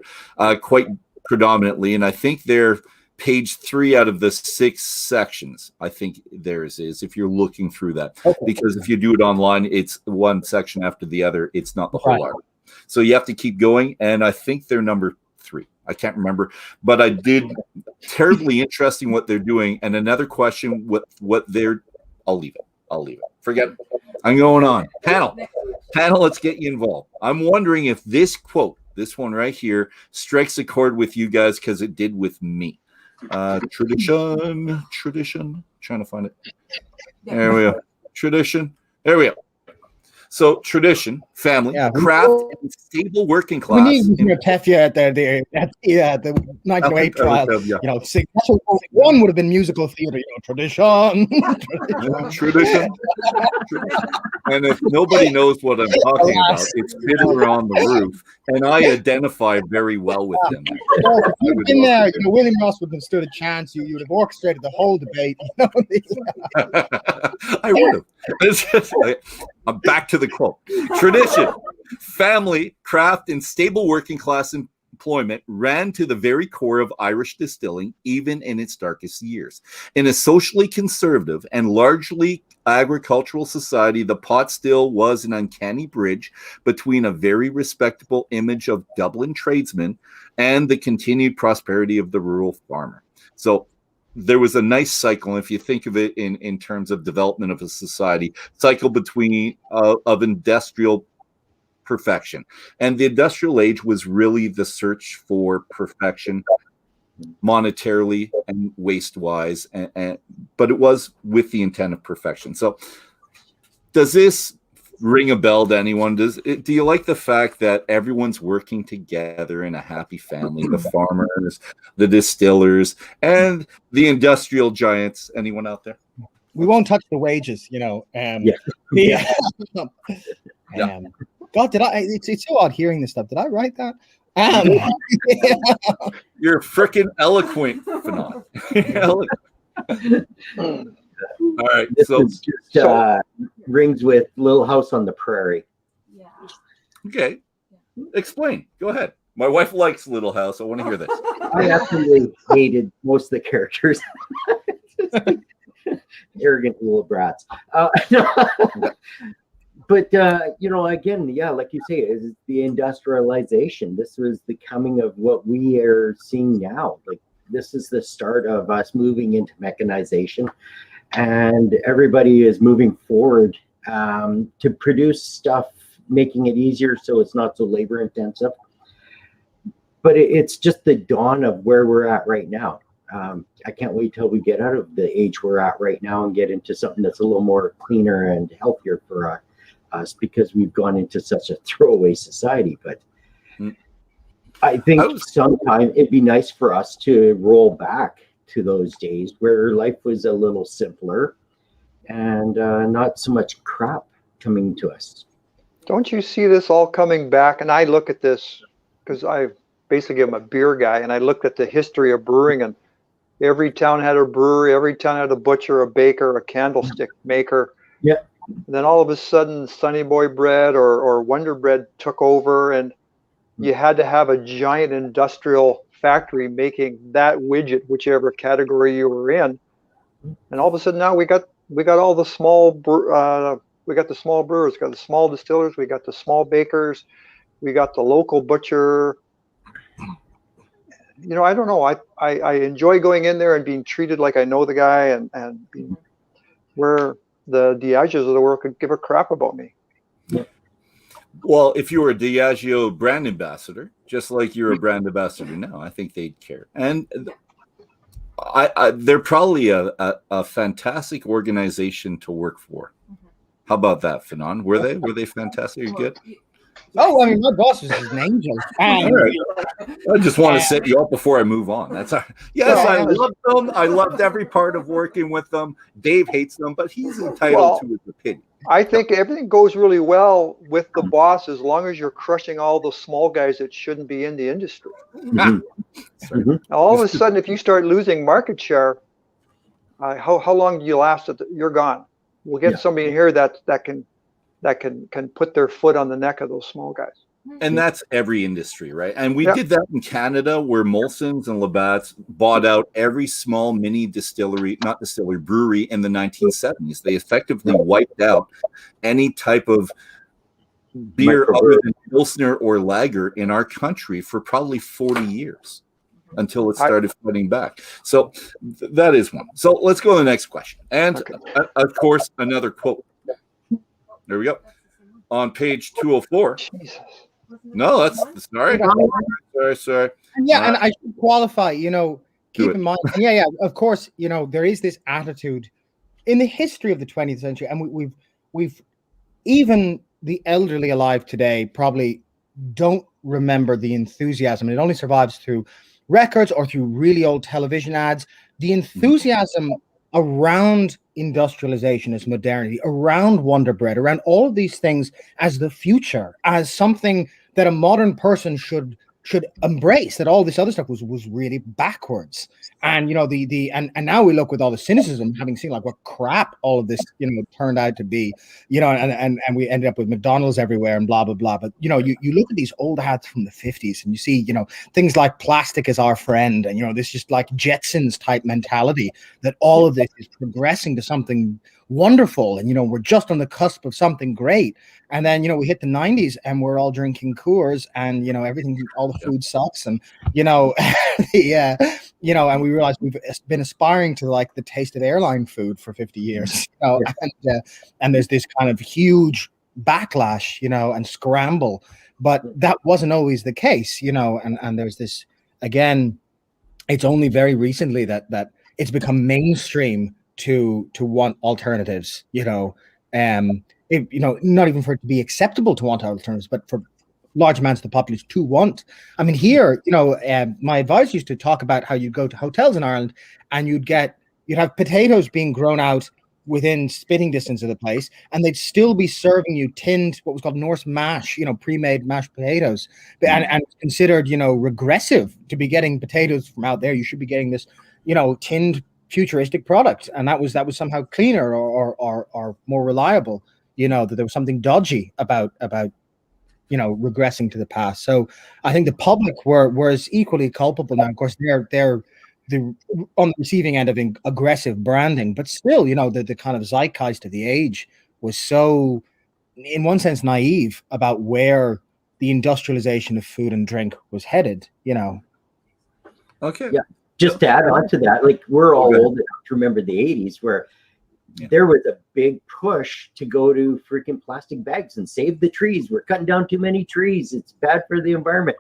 quite predominantly. And I think they're page 3 out of the 6 sections. I think theirs is, if you're looking through that. Okay. Because if you do it online, it's one section after the other. It's not the whole article. So you have to keep going. And I think they're number 3. I can't remember. But I did terribly interesting what they're doing. And another question, what they're, I'll leave it. Forget it. I'm going on. Panel, let's get you involved. I'm wondering if this quote, this one right here, strikes a chord with you guys, because it did with me. Tradition. Trying to find it. There we go. Tradition. There we go. So tradition, family, craft, and stable working class. We need Tefia at the 1908 trial. One would have been musical theater. Tradition. Tradition. And if nobody knows what I'm talking about, it's Fiddler on the Roof, and I identify very well with them. Well, if you'd been there, William Ross would have stood a chance. You would have orchestrated the whole debate. I would have. I'm back to the quote. Tradition, family, craft, and stable working class employment ran to the very core of Irish distilling, even in its darkest years. In a socially conservative and largely agricultural society, the pot still was an uncanny bridge between a very respectable image of Dublin tradesmen and the continued prosperity of the rural farmer. So there was a nice cycle, if you think of it in terms of development of a society, cycle between of industrial perfection. And the industrial age was really the search for perfection monetarily and waste-wise, but it was with the intent of perfection. So does this ring a bell to anyone? Do you like the fact that everyone's working together in a happy family? The farmers, the distillers, and the industrial giants. Anyone out there? We won't touch the wages, God, did I? It's so odd hearing this stuff. Did I write that? Yeah. You're freaking eloquent, Fionnan. All right. This So, is just rings with Little House on the Prairie. okay. Explain. Go ahead. My wife likes Little House. I want to hear this. I absolutely hated most of the characters. Arrogant little brats. But again, yeah, like you say, is the industrialization. This was the coming of what we are seeing now. Like this is the start of us moving into mechanization, and everybody is moving forward to produce stuff, making it easier so it's not so labor intensive. But it's just the dawn of where we're at right now. I can't wait till we get out of the age we're at right now and get into something that's a little more cleaner and healthier for us, because we've gone into such a throwaway society. But I think sometime it'd be nice for us to roll back to those days where life was a little simpler and not so much crap coming to us. Don't you see this all coming back? And I look at this because I basically am a beer guy, and I looked at the history of brewing, and every town had a brewery, every town had a butcher, a baker, a candlestick maker. Yeah. And then all of a sudden, Sunny Boy Bread or Wonder Bread took over, and you had to have a giant industrial factory making that widget, whichever category you were in. And all of a sudden now we got all the small we got the small brewers, we got the small distillers, we got the small bakers, we got the local butcher. You know, I don't know. I enjoy going in there and being treated like I know the guy, and being, where the Diageos of the world could give a crap about me. Well, if you were a Diageo brand ambassador, just like you're a brand ambassador now, I think they'd care. And they're probably a fantastic organization to work for. How about that, Fionnan? Were they fantastic? Are you good? Oh, I mean, my boss was an angel. All right. I just want to set you up before I move on. That's all right. Yes, I loved them. I loved every part of working with them. Dave hates them, but he's entitled to his opinion. I think everything goes really well with the boss as long as you're crushing all the small guys that shouldn't be in the industry. All of a sudden, if you start losing market share, how long do you last? You're gone. We'll get somebody in here that can put their foot on the neck of those small guys. And that's every industry, right? And we did that in Canada, where Molson's and Labatt's bought out every small mini brewery in the 1970s. They effectively wiped out any type of beer other than Pilsner or lager in our country for probably 40 years until it started fighting back. So that is one. So let's go to the next question. And of course, another quote. There we go. On page 204. Jesus. No, that's sorry. Sorry. Yeah, and I should qualify, keep in mind. Yeah, of course, there is this attitude in the history of the 20th century, and we've even the elderly alive today probably don't remember the enthusiasm. It only survives through records or through really old television ads. The enthusiasm around industrialization as modernity, around Wonder Bread, around all of these things as the future, as something that a modern person should embrace, that all this other stuff was really backwards. And and now we look with all the cynicism, having seen like what crap all of this turned out to be, and we ended up with McDonald's everywhere and blah blah blah. But you look at these old ads from the 50s and you see things like plastic is our friend, and this just like Jetsons type mentality that all of this is progressing to something wonderful, and we're just on the cusp of something great. And then we hit the 90s and we're all drinking Coors, and everything, all the food sucks, and and we realize we've been aspiring to like the taste of airline food for 50 years, and there's this kind of huge backlash, and scramble, but that wasn't always the case, and there's this, again, it's only very recently that it's become mainstream to want alternatives, not even for it to be acceptable to want alternatives, but for large amounts of the populace to want. I mean, here, my advisor used to talk about how you'd go to hotels in Ireland and you'd have potatoes being grown out within spitting distance of the place, and they'd still be serving you tinned, what was called Norse mash, pre-made mashed potatoes, and considered, regressive to be getting potatoes from out there. You should be getting this, tinned futuristic product, and that was somehow cleaner or more reliable. That there was something dodgy about regressing to the past. So I think the public were as equally culpable now. Of course, they're on the receiving end of aggressive branding, but still, the kind of zeitgeist of the age was so, in one sense, naive about where the industrialization of food and drink was headed. Okay. Yeah. Just to add on to that, like, we're all old enough to remember the 80s where there was a big push to go to freaking plastic bags and save the trees. We're cutting down too many trees. It's bad for the environment.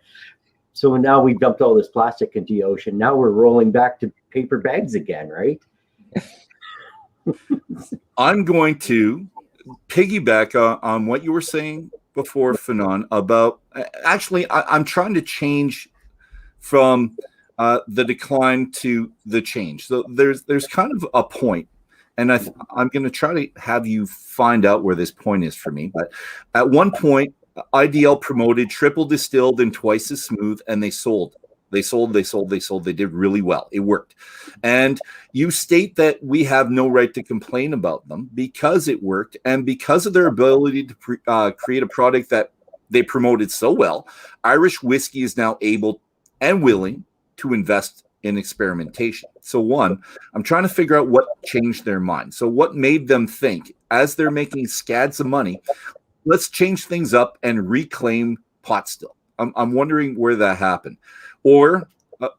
So now we dumped all this plastic into the ocean. Now we're rolling back to paper bags again, right? I'm going to piggyback on what you were saying before, Fionnan, about actually I'm trying to change from the decline to the change. So there's kind of a point, and I'm going to try to have you find out where this point is for me. But at one point, IDL promoted triple distilled and twice as smooth, and they sold. They did really well. It worked. And you state that we have no right to complain about them because it worked, and because of their ability to create a product that they promoted so well. Irish whiskey is now able and willing to invest in experimentation. So one, I'm trying to figure out what changed their mind. So what made them think, as they're making scads of money, let's change things up and reclaim pot still. I'm wondering where that happened. Or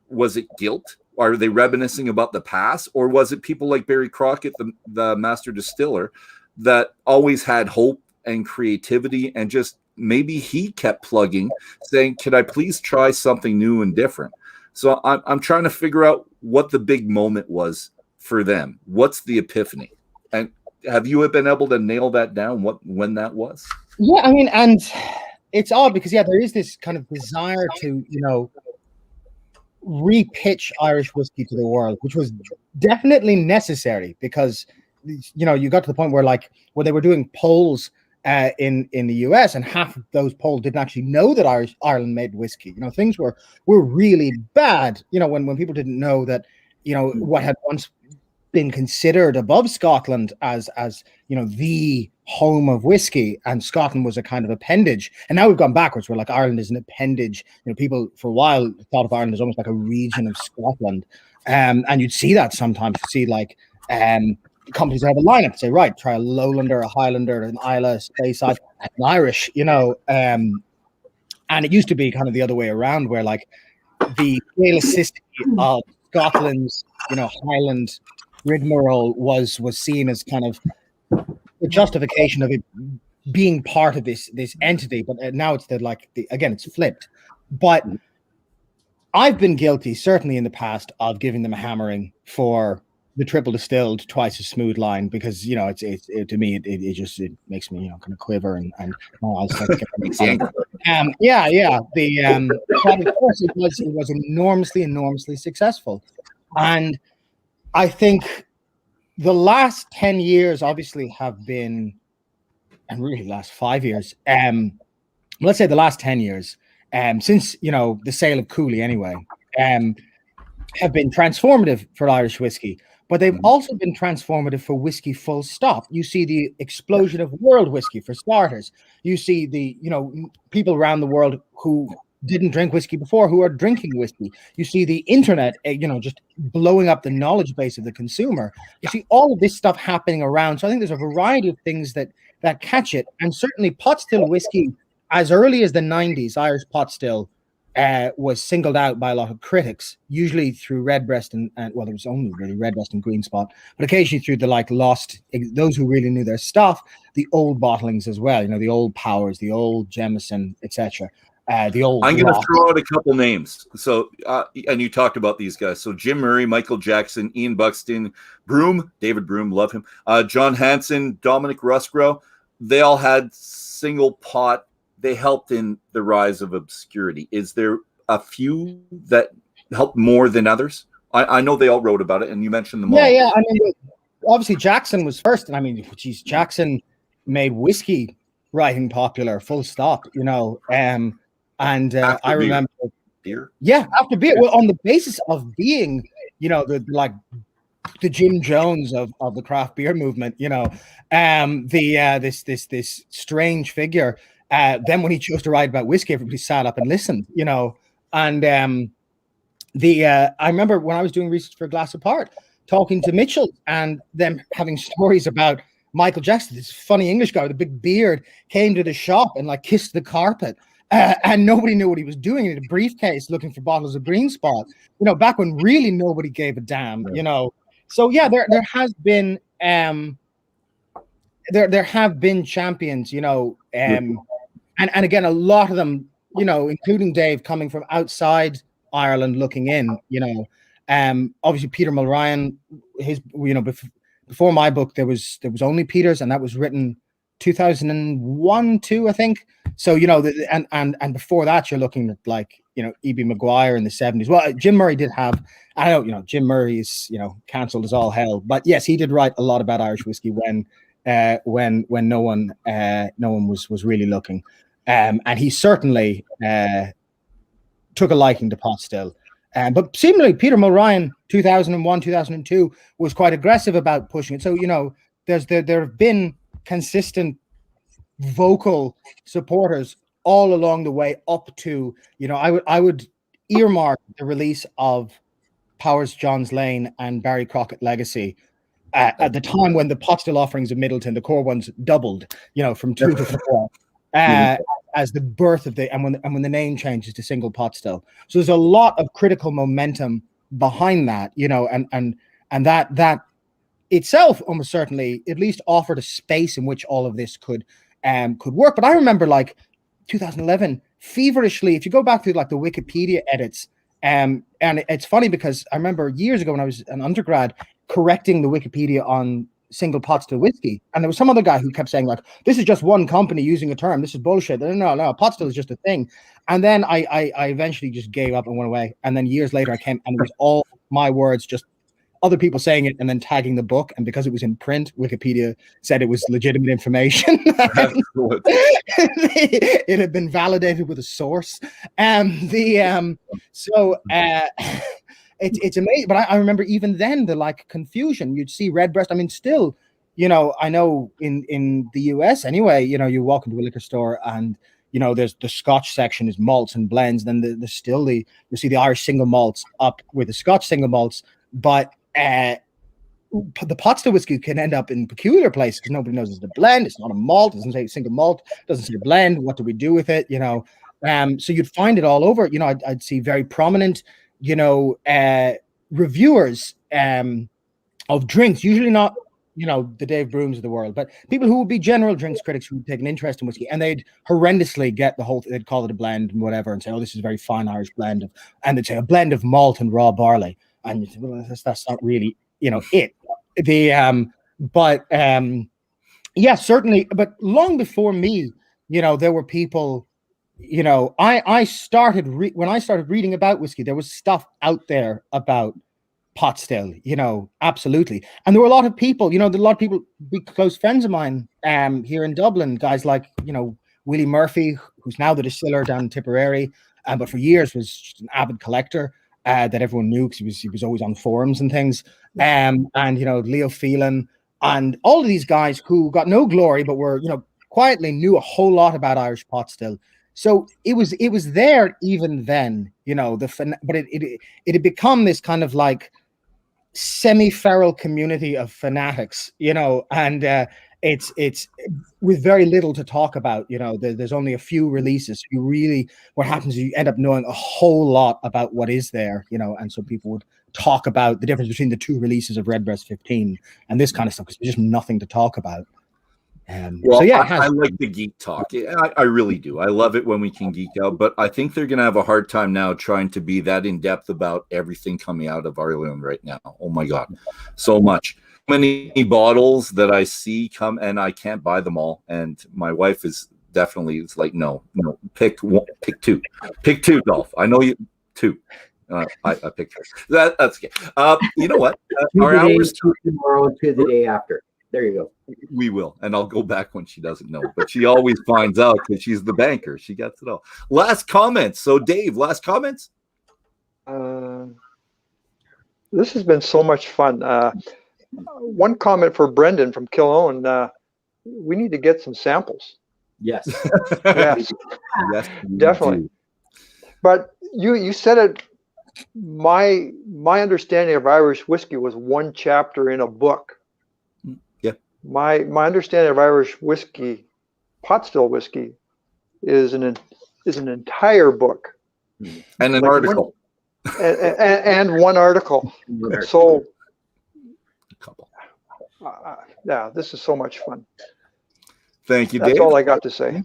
was it guilt? Are they reminiscing about the past? Or was it people like Barry Crockett, the master distiller, that always had hope and creativity, and just maybe he kept plugging, saying, could I please try something new and different? So I'm trying to figure out what the big moment was for them. What's the epiphany? And have you been able to nail that down, when that was? Yeah, I mean, and it's odd because, there is this kind of desire to, repitch Irish whiskey to the world, which was definitely necessary because, you got to the point where, like, when they were doing polls in the US, and half of those polls didn't actually know that Ireland made whiskey. Things were really bad, when people didn't know that, what had once been considered above Scotland as the home of whiskey, and Scotland was a kind of appendage. And now we've gone backwards, where like Ireland is an appendage. People for a while thought of Ireland as almost like a region of Scotland, and you'd see that sometimes. You see like companies that have a lineup, say, right, try a Lowlander, a Highlander, an Islay, Speyside, an Irish, and it used to be kind of the other way around, where like the elasticity of Scotland's Highland rigmarole was seen as kind of the justification of it being part of this entity. But now it's again, it's flipped. But I've been guilty, certainly in the past, of giving them a hammering for the triple distilled, twice as smooth line, because it's to me it just makes me kind of quiver and I'll start to get The of course it was enormously successful, and I think the last 10 years obviously have been, and really the last 5 years, let's say the last 10 years, since the sale of Cooley anyway, have been transformative for Irish whiskey. But they've also been transformative for whiskey full stop. You see the explosion of world whiskey, for starters. You see the, people around the world who didn't drink whiskey before who are drinking whiskey. You see the internet, just blowing up the knowledge base of the consumer. You see all of this stuff happening around. So I think there's a variety of things that catch it. And certainly pot still whiskey, as early as the 90s, Irish pot still was singled out by a lot of critics, usually through Redbreast and well, there was only really Redbreast and Green Spot, but occasionally through the lost, those who really knew their stuff, the old bottlings as well, the old Powers, the old Jameson, etc. The old. I'm going to throw out a couple names. So, and you talked about these guys. So Jim Murray, Michael Jackson, Ian Buxton, David Broom, love him. John Hanson, Dominic Rusgrow. They all had single pot. They helped in the rise of obscurity. Is there a few that helped more than others? I know they all wrote about it, and you mentioned them all. Yeah. I mean, obviously Jackson was first, and I mean, geez, Jackson made whiskey writing popular, full stop. You know, and I remember beer. Yeah, after beer. Well, on the basis of being, you know, the Jim Jones of the craft beer movement, you know, this strange figure. Then when he chose to write about whiskey, everybody sat up and listened, you know. And I remember when I was doing research for A Glass Apart, talking to Mitchell and them having stories about Michael Jackson, this funny English guy with a big beard, came to the shop and like kissed the carpet. And nobody knew what he was doing in a briefcase looking for bottles of Green Spot, you know, back when really nobody gave a damn, you know. So yeah, there has been there have been champions, you know, and again, a lot of them, you know, including Dave, coming from outside Ireland looking in, you know. Obviously Peter Mulryan, his, you know, before my book there was only Peter's, and that was written 2001, 2, I think. So, you know, and before that, you're looking at like, you know, E.B. Maguire in the 70s. Well, Jim Murray did have, I know, you know, Jim Murray is, you know, cancelled as all hell. But yes, he did write a lot about Irish whiskey when no one was really looking. And he certainly took a liking to pot still. But seemingly Peter Mulryan, 2001, 2002, was quite aggressive about pushing it. So, you know, there have been consistent vocal supporters all along the way up to, you know, I would earmark the release of Powers John's Lane and Barry Crockett Legacy at the time when the pot still offerings of Middleton, the core ones, doubled, you know, from 2 to 4 as the birth of the and when the name changes to single pot still. So there's a lot of critical momentum behind that, you know, and that itself almost certainly at least offered a space in which all of this could work. But I remember like 2011 feverishly, if you go back through like the Wikipedia edits, and it's funny because I remember years ago when I was an undergrad correcting the Wikipedia on single pot still whiskey, and there was some other guy who kept saying like, this is just one company using a term, this is bullshit, no, pot still is just a thing. And then I eventually just gave up and went away, and then years later I came and it was all my words, just other people saying it and then tagging the book, and because it was in print, Wikipedia said it was legitimate information. It had been validated with a source. It's amazing. But I remember even then the like confusion. You'd see Redbreast. I mean, still, you know, I know in the US anyway, you know, you walk into a liquor store and, you know, there's the Scotch section is malts and blends. Then there's still you see the Irish single malts up with the Scotch single malts, but the pot still whiskey can end up in peculiar places because nobody knows it's a blend. It's not a malt. It doesn't say single malt. It doesn't say blend. What do we do with it? You know, so you'd find it all over. You know, I'd see very prominent, you know, reviewers of drinks. Usually not, you know, the Dave Brooms of the world, but people who would be general drinks critics who would take an interest in whiskey, and they'd horrendously get the whole. They'd call it a blend and whatever, and say, "Oh, this is a very fine Irish blend," and they'd say a blend of malt and raw barley. And you say, well, that's not really, you know, it. Yeah, certainly. But long before me, you know, there were people, you know, I started when I started reading about whiskey, there was stuff out there about pot still, you know, absolutely. And there were a lot of people, you know, a lot of people, big close friends of mine here in Dublin, guys like, you know, Willie Murphy, who's now the distiller down in Tipperary, but for years was just an avid collector. That everyone knew because he was always on forums and things, and you know, Leo Fionnan and all of these guys who got no glory but were, you know, quietly knew a whole lot about Irish pot still. So it was there even then, you know, but it had become this kind of like semi-feral community of fanatics, you know, and it's with very little to talk about, you know. There's only a few releases. You really, what happens is you end up knowing a whole lot about what is there, you know, and so people would talk about the difference between the 2 releases of Redbreast 15 and this kind of stuff because there's just nothing to talk about. Well, so yeah, I like the geek talk. I really do. I love it when we can geek out, but I think they're going to have a hard time now trying to be that in depth about everything coming out of Ireland right now. Oh my God, so much. Many bottles that I see come and I can't buy them all. And my wife is definitely, it's like, no, pick 2, Dolph. I know you 2. I picked her. That's okay. You know what? To Our today, hours. to tomorrow, to the day after. There you go. We will, and I'll go back when she doesn't know, but she always finds out because she's the banker. She gets it all. Last comments. So, Dave, last comments. This has been so much fun. One comment for Brendan from Killowen. We need to get some samples. Yes. Yes, Yes, definitely. do. But you said it. My understanding of Irish whiskey was one chapter in a book. Yeah. My understanding of Irish whiskey, pot still whiskey, is an entire book And an Like article. and one article. So A couple. yeah, this is so much fun. Thank you, That's Dave. all I got to say.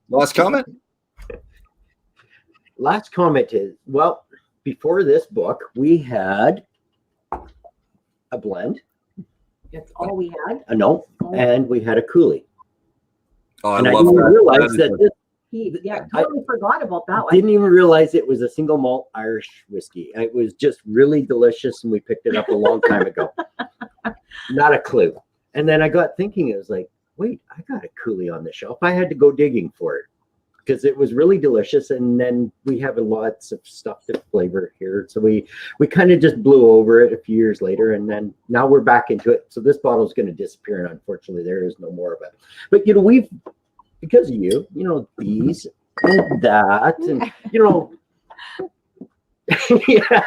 Last comment. Last comment is, well, before this book, we had a blend, That's all we had. a note, and we had a coulis. Oh, I And I love didn't that. realize that this, Yeah, totally forgot about that one. didn't even realize it was a single malt Irish whiskey. It was just really delicious, and we picked it up a long time ago. Not a clue. And then I got thinking, it was like, wait, I got a coulis on the shelf. I had to go digging for it because it was really delicious. And then we have lots of stuff to flavor here. So we kind of just blew over it a few years later, and then now we're back into it. So this bottle is going to disappear, and unfortunately there is no more of it. But we've, because of you, these and that, and yeah.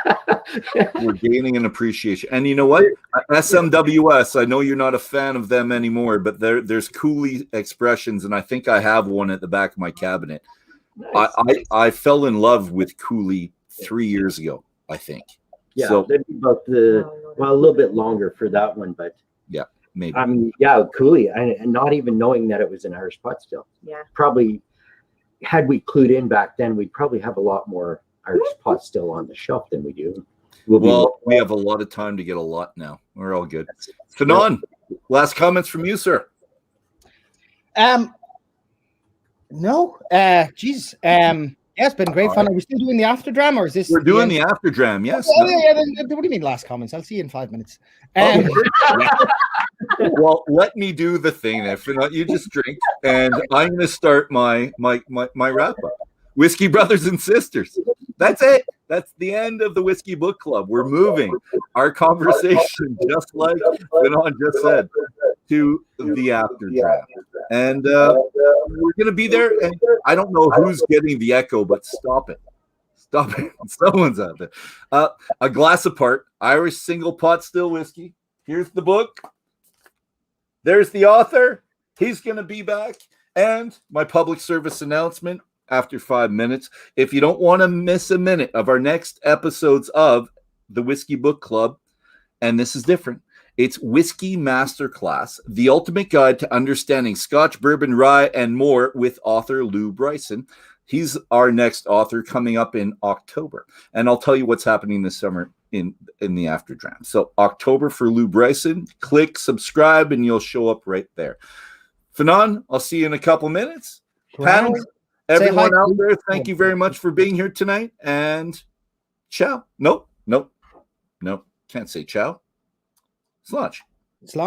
We're gaining an appreciation. And you know what? SMWS, I know you're not a fan of them anymore, but there's coulis expressions, and I think I have one at the back of my cabinet. Nice. I fell in love with coulis 3 years ago, I think. Yeah, So that'd be about a little bit longer for that one, but maybe. coulis, and not even knowing that it was an Irish pot still. Yeah. Probably, had we clued in back then, we'd probably have a lot more Irish pot still on the shelf than we do. We have a lot of time to get a lot now. We're all good. Fionnan, last comments from you, sir. No. Jeez. Yeah, it's been great fun. Are we still doing the after drama, or is this? We're doing the after dram, yes. Oh, yeah. Then, what do you mean last comments? I'll see you in 5 minutes. Well, let me do the thing. If not, you just drink, and I'm going to start my wrap up. Whiskey brothers and sisters. That's it. That's the end of the Whiskey Book Club. We're moving our conversation, just like Fionnan just said, to the after draft. And we're going to be there. And I don't know who's getting the echo, but stop it. Stop it. Someone's out there. A glass apart, Irish single pot still whiskey. Here's the book. There's the author. He's going to be back. And my public service announcement after 5 minutes. If you don't want to miss a minute of our next episodes of the Whiskey Book Club, and this is different, it's Whiskey Masterclass, the ultimate guide to understanding Scotch, bourbon, rye, and more with author Lou Bryson. He's our next author coming up in October. And I'll tell you what's happening this summer in the after dram. So October for Lou Bryson. Click subscribe and you'll show up right there. Fionnan, I'll see you in a couple minutes. Panel, everyone out there, thank you very much for being here tonight. And ciao. Nope. Can't say ciao. Sludge.